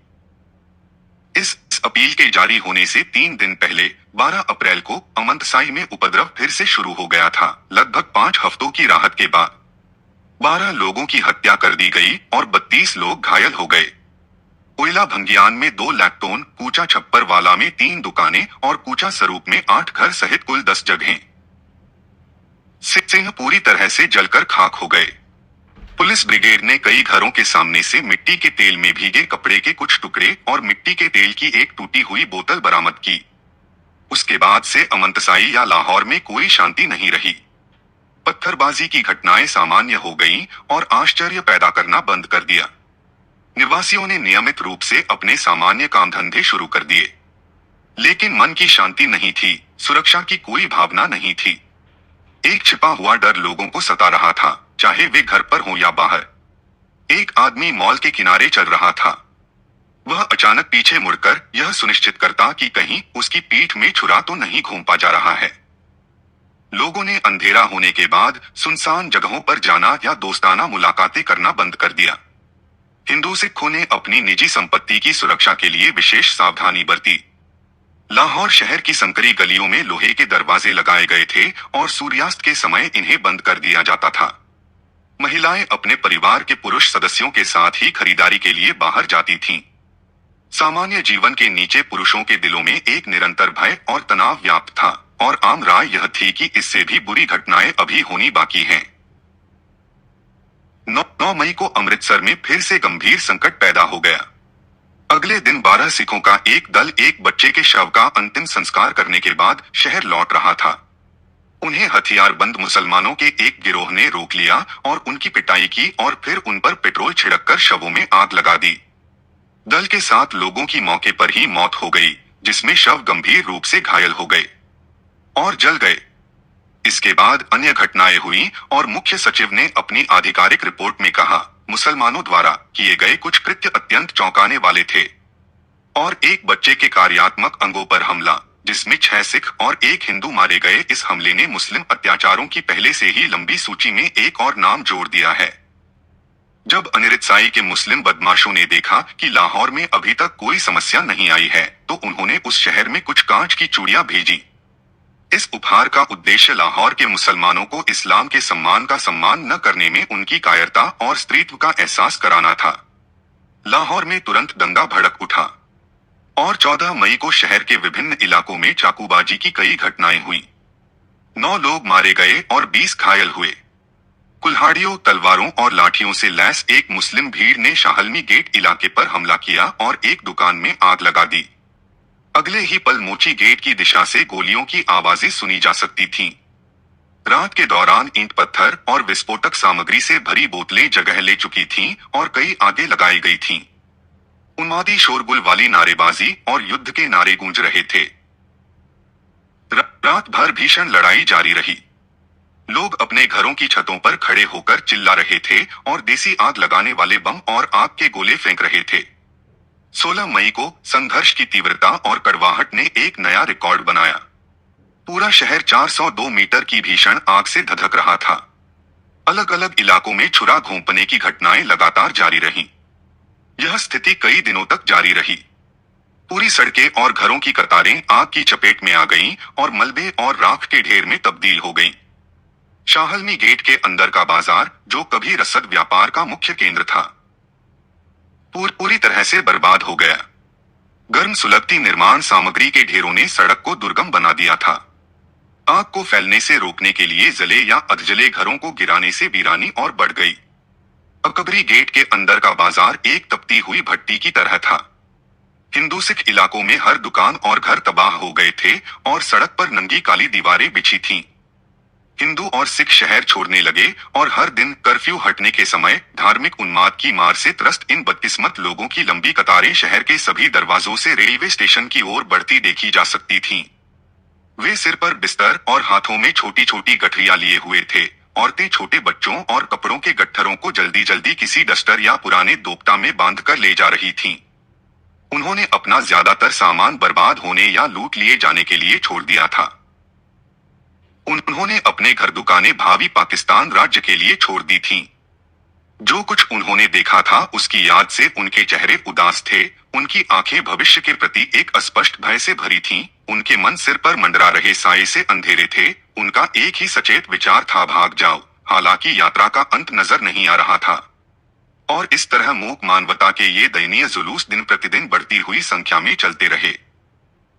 इस अपील के जारी होने से 3 दिन पहले 12 अप्रैल को अमंतसाई में उपद्रव फिर से शुरू हो गया था। लगभग 5 हफ्तों की राहत के बाद 12 लोगों की हत्या कर दी गई और 32 लोग घायल हो गए। कोयला भंगियान में 2 लैक्टोन, कूचा छप्पर वाला में 3 दुकानें और कूचा स्वरूप में 8 घर सहित कुल 10 जगहें सिंह पूरी तरह से जलकर खाक हो गए। पुलिस ब्रिगेड ने कई घरों के सामने से मिट्टी के तेल में भीगे कपड़े के कुछ टुकड़े और मिट्टी के तेल की एक टूटी हुई बोतल बरामद की। उसके बाद से अमंतसाई या लाहौर में कोई शांति नहीं रही। पत्थरबाजी की घटनाएं सामान्य हो गईं और आश्चर्य पैदा करना बंद कर दिया। निवासियों ने नियमित रूप से अपने सामान्य काम धंधे शुरू कर दिए, लेकिन मन की शांति नहीं थी, सुरक्षा की कोई भावना नहीं थी। एक छिपा हुआ डर लोगों को सता रहा था, चाहे वे घर पर हों या बाहर। एक आदमी मॉल के किनारे चल रहा था। वह अचानक पीछे मुड़कर यह सुनिश्चित करता कि कहीं उसकी पीठ में छुरा तो नहीं घूमता जा रहा है। लोगों ने अंधेरा होने के बाद सुनसान जगहों पर जाना या दोस्ताना मुलाकातें करना बंद कर दिया। हिंदू सिखों ने अपनी निजी संपत्ति की सुरक्षा के लिए विशेष सावधानी बरती। लाहौर शहर की संकरी गलियों में लोहे के दरवाजे लगाए गए थे और सूर्यास्त के समय इन्हें बंद कर दिया जाता था। महिलाएं अपने परिवार के पुरुष सदस्यों के साथ ही खरीदारी के लिए बाहर जाती थीं। सामान्य जीवन के नीचे पुरुषों के दिलों में एक निरंतर भय और तनाव व्याप्त था और आम राय यह थी कि इससे भी बुरी घटनाएं अभी होनी बाकी हैं। 9 मई को अमृतसर में फिर से गंभीर संकट पैदा हो गया। अगले दिन 12 सिखों का एक दल एक बच्चे के शव का अंतिम संस्कार करने के बाद शहर लौट रहा था। उन्हें हथियारबंद मुसलमानों के एक गिरोह ने रोक लिया और उनकी पिटाई की और फिर उन पर पेट्रोल छिड़ककर शवों में आग लगा दी। दल के 7 लोगों की मौके पर ही मौत हो गई, जिसमें शव गंभीर रूप से घायल हो गए और जल गए। इसके बाद अन्य घटनाएं हुई और मुख्य सचिव ने अपनी आधिकारिक रिपोर्ट में कहा, मुसलमानों द्वारा किए गए कुछ कृत्य अत्यंत चौंकाने वाले थे और एक बच्चे के कार्यात्मक अंगों पर हमला, जिसमें 6 सिख और 1 हिंदू मारे गए। इस हमले ने मुस्लिम अत्याचारों की पहले से ही लंबी सूची में एक और नाम जोड़ दिया है। जब अनिरतसाई के मुस्लिम बदमाशों ने देखा कि लाहौर में अभी तक कोई समस्या नहीं आई है, तो उन्होंने उस शहर में कुछ कांच की चूड़ियां भेजी। इस उपहार का उद्देश्य लाहौर के मुसलमानों को इस्लाम के सम्मान का सम्मान न करने में उनकी कायरता और स्त्रीत्व का एहसास कराना था। लाहौर में तुरंत दंगा भड़क उठा और 14 मई को शहर के विभिन्न इलाकों में चाकूबाजी की कई घटनाएं हुई। 9 लोग मारे गए और 20 घायल हुए। कुल्हाड़ियों, तलवारों और लाठियों से लैस एक मुस्लिम भीड़ ने शाहलमी गेट इलाके पर हमला किया और एक दुकान में आग लगा दी। अगले ही पल मोची गेट की दिशा से गोलियों की आवाजें सुनी जा सकती थीं। रात के दौरान ईंट पत्थर और विस्फोटक सामग्री से भरी बोतलें जगह ले चुकी थीं और कई आगे लगाई गई थीं। उन्मादी शोरगुल वाली नारेबाजी और युद्ध के नारे गूंज रहे थे। रात भर भीषण लड़ाई जारी रही। लोग अपने घरों की छतों पर खड़े होकर चिल्ला रहे थे और देसी आग लगाने वाले बम और आग के गोले फेंक रहे थे। 16 मई को संघर्ष की तीव्रता और कड़वाहट ने एक नया रिकॉर्ड बनाया। पूरा शहर 402 मीटर की भीषण आग से धधक रहा था। अलग अलग इलाकों में छुरा घोंपने की घटनाएं लगातार जारी रहीं। यह स्थिति कई दिनों तक जारी रही। पूरी सड़कें और घरों की कतारें आग की चपेट में आ गईं और मलबे और राख के ढेर में तब्दील हो गईं। शाहलमी गेट के अंदर का बाजार, जो कभी रसद व्यापार का मुख्य केंद्र था, पूरी तरह से बर्बाद हो गया। गर्म सुलगती निर्माण सामग्री के ढेरों ने सड़क को दुर्गम बना दिया था। आग को फैलने से रोकने के लिए जले या अधजले घरों को गिराने से वीरानी और बढ़ गई। अकबरी गेट के अंदर का बाजार एक तपती हुई भट्टी की तरह था। हिंदू सिख इलाकों में हर दुकान और घर तबाह हो गए थे और सड़क पर नंगी काली दीवारें बिछी थीं। हिंदू और सिख शहर छोड़ने लगे और हर दिन कर्फ्यू हटने के समय धार्मिक उन्माद की मार से त्रस्त इन बदकिस्मत लोगों की लंबी कतारें शहर के सभी दरवाजों से रेलवे स्टेशन की ओर बढ़ती देखी जा सकती थीं। वे सिर पर बिस्तर और हाथों में छोटी छोटी गठरियां लिए हुए थे। औरतें छोटे बच्चों और कपड़ों के गट्ठरों को जल्दी जल्दी किसी डस्टर या पुराने दोपटा में बांधकर ले जा रही थीं। उन्होंने अपना ज्यादातर सामान बर्बाद होने या लूट लिए जाने के लिए छोड़ दिया था। उन्होंने अपने घर दुकानें भावी पाकिस्तान राज्य के लिए छोड़ दी थीं। जो कुछ उन्होंने देखा था उसकी याद से उनके चेहरे उदास थे। उनकी आंखें भविष्य के प्रति एक अस्पष्ट भय से भरी थीं। उनके मन सिर पर मंडरा रहे साए से अंधेरे थे। उनका एक ही सचेत विचार था, भाग जाओ। हालांकि यात्रा का अंत नजर नहीं आ रहा था और इस तरह मूक मानवता के ये दयनीय जुलूस दिन प्रतिदिन बढ़ती हुई संख्या में चलते रहे।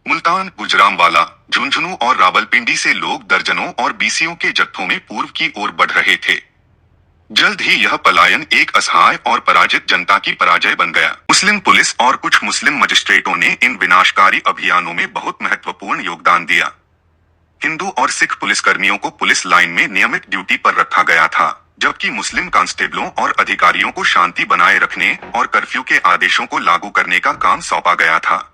मुल्तान, गुजरांवाला, झुंझुनू और रावलपिंडी से लोग दर्जनों और बीसियों के जत्थों में पूर्व की ओर बढ़ रहे थे। जल्द ही यह पलायन एक असहाय और पराजित जनता की पराजय बन गया। मुस्लिम पुलिस और कुछ मुस्लिम मजिस्ट्रेटों ने इन विनाशकारी अभियानों में बहुत महत्वपूर्ण योगदान दिया। हिंदू और सिख पुलिसकर्मियों को पुलिस लाइन में नियमित ड्यूटी पर रखा गया था, जबकि मुस्लिम कांस्टेबलों और अधिकारियों को शांति बनाए रखने और कर्फ्यू के आदेशों को लागू करने का काम सौंपा गया था।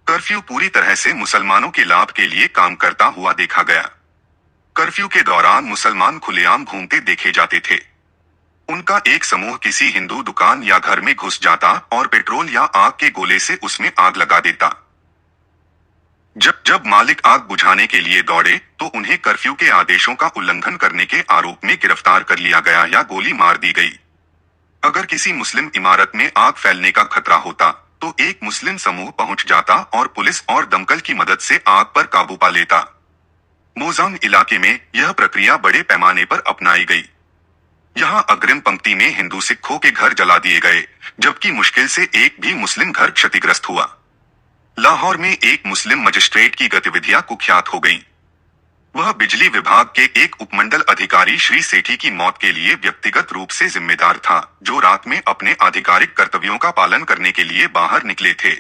कर्फ्यू पूरी तरह से मुसलमानों के लाभ के लिए काम करता हुआ देखा गया। कर्फ्यू के दौरान मुसलमान खुलेआम घूमते देखे जाते थे। उनका एक समूह किसी हिंदू दुकान या घर में घुस जाता और पेट्रोल या आग के गोले से उसमें आग लगा देता। जब मालिक आग बुझाने के लिए दौड़े तो उन्हें कर्फ्यू के आदेशों का उल्लंघन करने के आरोप में गिरफ्तार कर लिया गया या गोली मार दी गई। अगर किसी मुस्लिम इमारत में आग फैलने का खतरा होता तो एक मुस्लिम समूह पहुंच जाता और पुलिस और दमकल की मदद से आग पर काबू पा लेता। मोजांग इलाके में यह प्रक्रिया बड़े पैमाने पर अपनाई गई। यहाँ अग्रिम पंक्ति में हिंदू सिखों के घर जला दिए गए, जबकि मुश्किल से एक भी मुस्लिम घर क्षतिग्रस्त हुआ। लाहौर में एक मुस्लिम मजिस्ट्रेट की गतिविधियां कुख्यात हो गईं। वह बिजली विभाग के एक उपमंडल अधिकारी श्री सेठी की मौत के लिए व्यक्तिगत रूप से जिम्मेदार था, जो रात में अपने आधिकारिक कर्तव्यों का पालन करने के लिए बाहर निकले थे।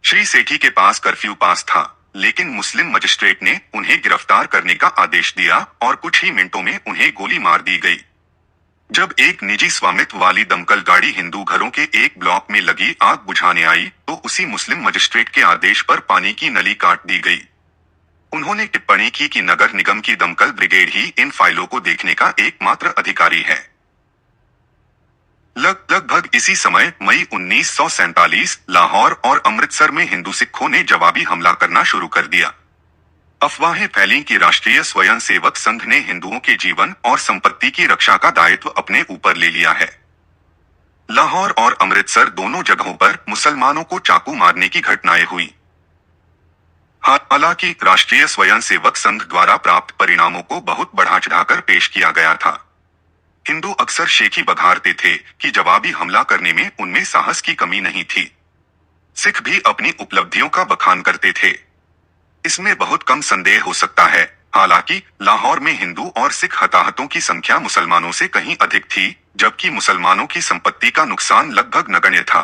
श्री सेठी के पास कर्फ्यू पास था, लेकिन मुस्लिम मजिस्ट्रेट ने उन्हें गिरफ्तार करने का आदेश दिया और कुछ ही मिनटों में उन्हें गोली मार दी गई। जब एक निजी स्वामित्व वाली दमकल गाड़ी हिंदू घरों के एक ब्लॉक में लगी आग बुझाने आई तो उसी मुस्लिम मजिस्ट्रेट के आदेश पर पानी की नली काट दी गई। उन्होंने टिप्पणी की कि नगर निगम की दमकल ब्रिगेड ही इन फाइलों को देखने का एकमात्र अधिकारी है। लगभग इसी समय मई 1947 लाहौर और अमृतसर में हिंदू सिखों ने जवाबी हमला करना शुरू कर दिया। अफवाहें फैलीं कि राष्ट्रीय स्वयंसेवक संघ ने हिंदुओं के जीवन और संपत्ति की रक्षा का दायित्व अपने ऊपर ले लिया है। लाहौर और अमृतसर दोनों जगहों पर मुसलमानों को चाकू मारने की घटनाएं हुई। हालांकि राष्ट्रीय स्वयंसेवक संघ द्वारा प्राप्त परिणामों को बहुत बढ़ा चढ़ाकर पेश किया गया था। हिंदू अक्सर शेखी बघारते थे कि जवाबी हमला करने में उनमें साहस की कमी नहीं थी। सिख भी अपनी उपलब्धियों का बखान करते थे। इसमें बहुत कम संदेह हो सकता है हालांकि लाहौर में हिंदू और सिख हताहतों की संख्या मुसलमानों से कहीं अधिक थी, जबकि मुसलमानों की संपत्ति का नुकसान लगभग नगण्य था।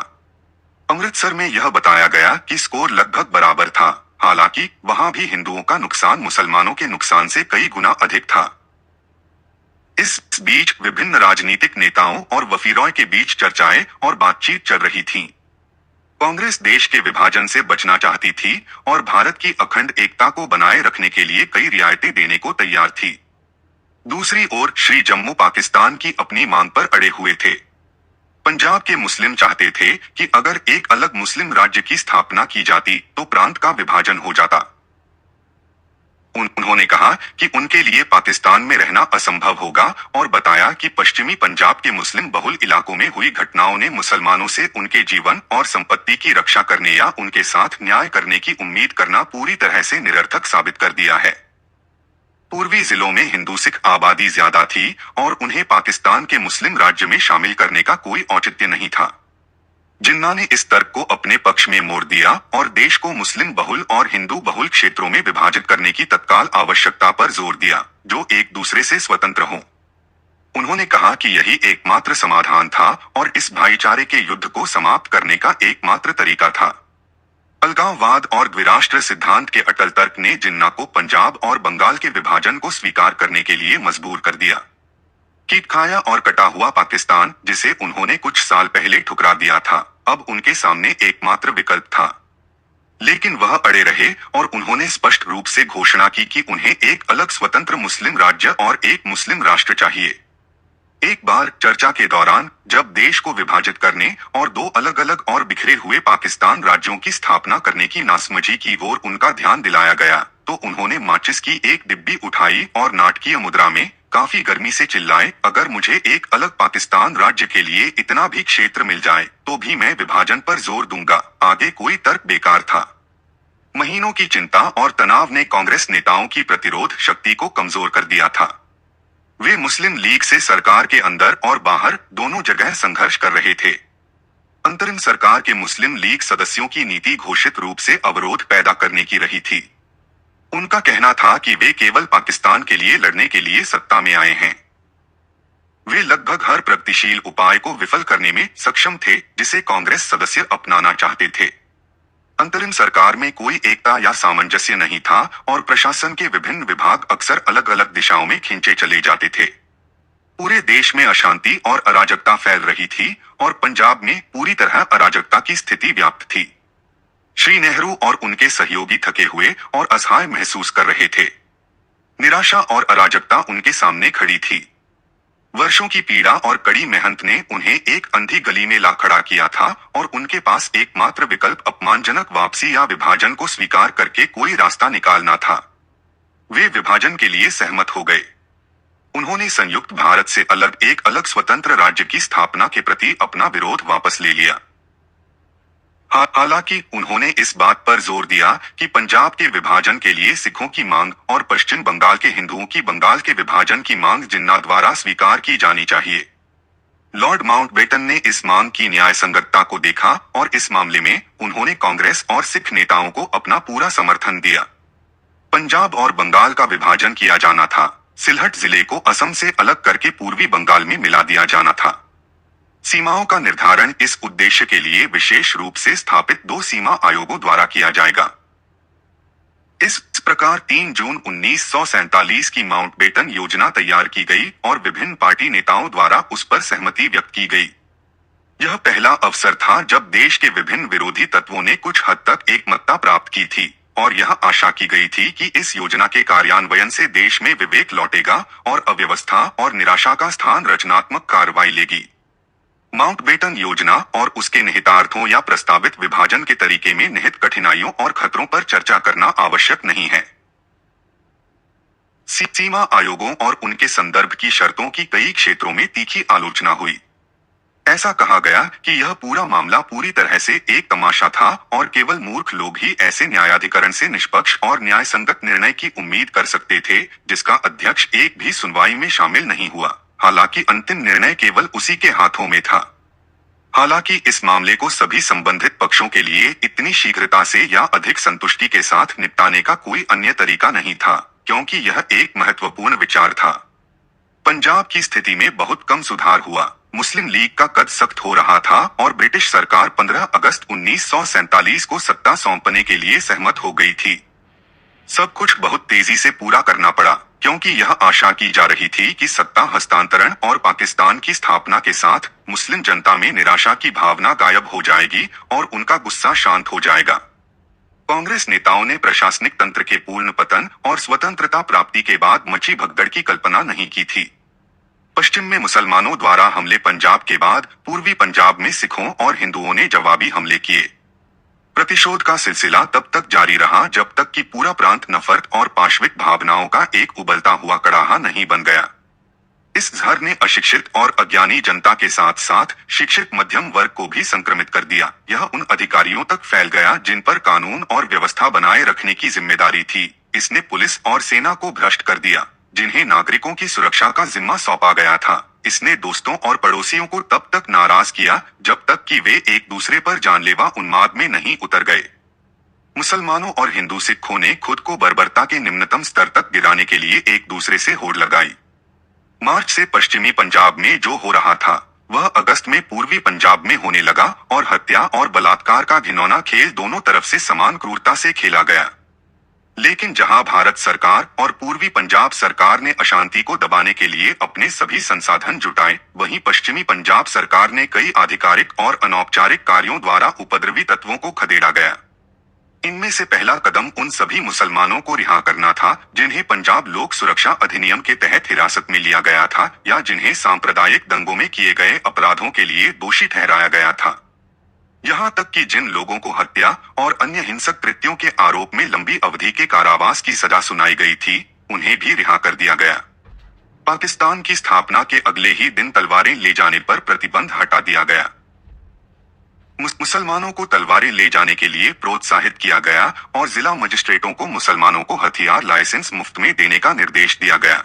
अमृतसर में यह बताया गया कि स्कोर लगभग बराबर था, हालांकि वहां भी हिंदुओं का नुकसान मुसलमानों के नुकसान से कई गुना अधिक था। इस बीच विभिन्न राजनीतिक नेताओं और वफीरों के बीच चर्चाएं और बातचीत चल रही थी। कांग्रेस देश के विभाजन से बचना चाहती थी और भारत की अखंड एकता को बनाए रखने के लिए कई रियायतें देने को तैयार थी। दूसरी ओर श्री जम्मू पाकिस्तान की अपनी मांग पर अड़े हुए थे। पंजाब के मुस्लिम चाहते थे कि अगर एक अलग मुस्लिम राज्य की स्थापना की जाती तो प्रांत का विभाजन हो जाता। उन्होंने कहा कि उनके लिए पाकिस्तान में रहना असंभव होगा और बताया कि पश्चिमी पंजाब के मुस्लिम बहुल इलाकों में हुई घटनाओं ने मुसलमानों से उनके जीवन और संपत्ति की रक्षा करने या उनके साथ न्याय करने की उम्मीद करना पूरी तरह से निरर्थक साबित कर दिया है। पूर्वी जिलों में हिंदू सिख आबादी ज्यादा थी और उन्हें पाकिस्तान के मुस्लिम राज्य में शामिल करने का कोई औचित्य नहीं था। जिन्ना ने इस तर्क को अपने पक्ष में मोड़ दिया और देश को मुस्लिम बहुल और हिंदू बहुल क्षेत्रों में विभाजित करने की तत्काल आवश्यकता पर जोर दिया, जो एक दूसरे से स्वतंत्र हों। उन्होंने कहा कि यही एकमात्र समाधान था और इस भाईचारे के युद्ध को समाप्त करने का एकमात्र तरीका था। अलगाववाद और द्विराष्ट्र सिद्धांत के अटल तर्क ने जिन्ना को पंजाब और बंगाल के विभाजन को स्वीकार करने के लिए मजबूर कर दिया। कीट खाया और कटा हुआ पाकिस्तान, जिसे उन्होंने कुछ साल पहले ठुकरा दिया था, अब उनके सामने एकमात्र विकल्प था। लेकिन वह अड़े रहे और उन्होंने स्पष्ट रूप से घोषणा की कि उन्हें एक अलग स्वतंत्र मुस्लिम राज्य और एक मुस्लिम राष्ट्र चाहिए। एक बार चर्चा के दौरान जब देश को विभाजित करने और दो अलग अलग और बिखरे हुए पाकिस्तान राज्यों की स्थापना करने की नासमझी की ओर उनका ध्यान दिलाया गया, तो उन्होंने माचिस की एक डिब्बी उठाई और नाटकीय मुद्रा में काफी गर्मी से चिल्लाए, अगर मुझे एक अलग पाकिस्तान राज्य के लिए इतना भी क्षेत्र मिल जाए तो भी मैं विभाजन पर जोर दूंगा। आगे कोई तर्क बेकार था। महीनों की चिंता और तनाव ने कांग्रेस नेताओं की प्रतिरोध शक्ति को कमजोर कर दिया था। वे मुस्लिम लीग से सरकार के अंदर और बाहर दोनों जगह संघर्ष कर रहे थे। अंतरिम सरकार के मुस्लिम लीग सदस्यों की नीति घोषित रूप से अवरोध पैदा करने की रही थी। उनका कहना था कि वे केवल पाकिस्तान के लिए लड़ने के लिए सत्ता में आए हैं। वे लगभग हर प्रगतिशील उपाय को विफल करने में सक्षम थे जिसे कांग्रेस सदस्य अपनाना चाहते थे। अंतरिम सरकार में कोई एकता या सामंजस्य नहीं था और प्रशासन के विभिन्न विभाग अक्सर अलग अलग दिशाओं में खींचे चले जाते थे। पूरे देश में अशांति और अराजकता फैल रही थी और पंजाब में पूरी तरह अराजकता की स्थिति व्याप्त थी। श्री नेहरू और उनके सहयोगी थके हुए और असहाय महसूस कर रहे थे। निराशा और अराजकता उनके सामने खड़ी थी। वर्षों की पीड़ा और कड़ी मेहनत ने उन्हें एक अंधी गली में ला खड़ा किया था और उनके पास एकमात्र विकल्प अपमानजनक वापसी या विभाजन को स्वीकार करके कोई रास्ता निकालना था। वे विभाजन के लिए सहमत हो गए। उन्होंने संयुक्त भारत से अलग एक अलग स्वतंत्र राज्य की स्थापना के प्रति अपना विरोध वापस ले लिया। हालांकि उन्होंने इस बात पर जोर दिया कि पंजाब के विभाजन के लिए सिखों की मांग और पश्चिम बंगाल के हिंदुओं की बंगाल के विभाजन की मांग जिन्ना द्वारा स्वीकार की जानी चाहिए। लॉर्ड माउंटबेटन ने इस मांग की न्याय संगतता को देखा और इस मामले में उन्होंने कांग्रेस और सिख नेताओं को अपना पूरा समर्थन दिया। पंजाब और बंगाल का विभाजन किया जाना था। सिलहट जिले को असम से अलग करके पूर्वी बंगाल में मिला दिया जाना था। सीमाओं का निर्धारण इस उद्देश्य के लिए विशेष रूप से स्थापित 2 सीमा आयोगों द्वारा किया जाएगा। इस प्रकार 3 जून 1947 की माउंटबेटन योजना तैयार की गई और विभिन्न पार्टी नेताओं द्वारा उस पर सहमति व्यक्त की गई। यह पहला अवसर था जब देश के विभिन्न विरोधी तत्वों ने कुछ हद तक एकमतता प्राप्त की थी और यह आशा की गई थी कि इस योजना के कार्यान्वयन से देश में विवेक लौटेगा और अव्यवस्था और निराशा का स्थान रचनात्मक कार्रवाई लेगी। माउंटबेटन योजना और उसके निहितार्थों या प्रस्तावित विभाजन के तरीके में निहित कठिनाइयों और खतरों पर चर्चा करना आवश्यक नहीं है। सीमा आयोगों और उनके संदर्भ की शर्तों की कई क्षेत्रों में तीखी आलोचना हुई। ऐसा कहा गया कि यह पूरा मामला पूरी तरह से एक तमाशा था और केवल मूर्ख लोग ही ऐसे न्यायाधिकरण से निष्पक्ष और न्याय संगत निर्णय की उम्मीद कर सकते थे जिसका अध्यक्ष एक भी सुनवाई में शामिल नहीं हुआ। हालांकि अंतिम निर्णय केवल उसी के हाथों में था। हालांकि इस मामले को सभी संबंधित पक्षों के लिए इतनी शीघ्रता से या अधिक संतुष्टि के साथ निपटाने का कोई अन्य तरीका नहीं था। क्योंकि यह एक महत्वपूर्ण विचार था। पंजाब की स्थिति में बहुत कम सुधार हुआ। मुस्लिम लीग का कद सख्त हो रहा था और ब्रिटिश सरकार 15 अगस्त 1947 को सत्ता सौंपने के लिए सहमत हो गई थी। सब कुछ बहुत तेजी से पूरा करना पड़ा, क्योंकि यह आशा की जा रही थी कि सत्ता हस्तांतरण और पाकिस्तान की स्थापना के साथ मुस्लिम जनता में निराशा की भावना गायब हो जाएगी और उनका गुस्सा शांत हो जाएगा। कांग्रेस नेताओं ने प्रशासनिक तंत्र के पूर्ण पतन और स्वतंत्रता प्राप्ति के बाद मची भगदड़ की कल्पना नहीं की थी। पश्चिम में मुसलमानों द्वारा हमले पंजाब के बाद पूर्वी पंजाब में सिखों और हिंदुओं ने जवाबी हमले किए। प्रतिशोध का सिलसिला तब तक जारी रहा जब तक कि पूरा प्रांत नफरत और पाशविक भावनाओं का एक उबलता हुआ कड़ाहा नहीं बन गया। इस जहर ने अशिक्षित और अज्ञानी जनता के साथ साथ शिक्षित मध्यम वर्ग को भी संक्रमित कर दिया। यह उन अधिकारियों तक फैल गया जिन पर कानून और व्यवस्था बनाए रखने की जिम्मेदारी थी। इसने पुलिस और सेना को भ्रष्ट कर दिया, जिन्हें नागरिकों की सुरक्षा का जिम्मा सौंपा गया था। इसने दोस्तों और पड़ोसियों को तब तक नाराज किया जब तक कि वे एक दूसरे पर जानलेवा उन्माद में नहीं उतर गए। मुसलमानों और हिंदू सिखों ने खुद को बर्बरता के निम्नतम स्तर तक गिराने के लिए एक दूसरे से होड़ लगाई। मार्च से पश्चिमी पंजाब में जो हो रहा था वह अगस्त में पूर्वी पंजाब में होने लगा और हत्या और बलात्कार का घिनौना खेल दोनों तरफ से समान क्रूरता से खेला गया। लेकिन जहां भारत सरकार और पूर्वी पंजाब सरकार ने अशांति को दबाने के लिए अपने सभी संसाधन जुटाए, वहीं पश्चिमी पंजाब सरकार ने कई आधिकारिक और अनौपचारिक कार्यों द्वारा उपद्रवी तत्वों को खदेड़ा गया। इनमें से पहला कदम उन सभी मुसलमानों को रिहा करना था जिन्हें पंजाब लोक सुरक्षा अधिनियम के तहत हिरासत में लिया गया था या जिन्हें सांप्रदायिक दंगों में किए गए अपराधों के लिए दोषी ठहराया गया था। यहाँ तक कि जिन लोगों को हत्या और अन्य हिंसक कृत्यों के आरोप में लंबी अवधि के कारावास की सजा सुनाई गई थी, उन्हें भी रिहा कर दिया गया। पाकिस्तान की स्थापना के अगले ही दिन तलवारें ले जाने पर प्रतिबंध हटा दिया गया। मुसलमानों को तलवारें ले जाने के लिए प्रोत्साहित किया गया और जिला मजिस्ट्रेटों को मुसलमानों को हथियार लाइसेंस मुफ्त में देने का निर्देश दिया गया।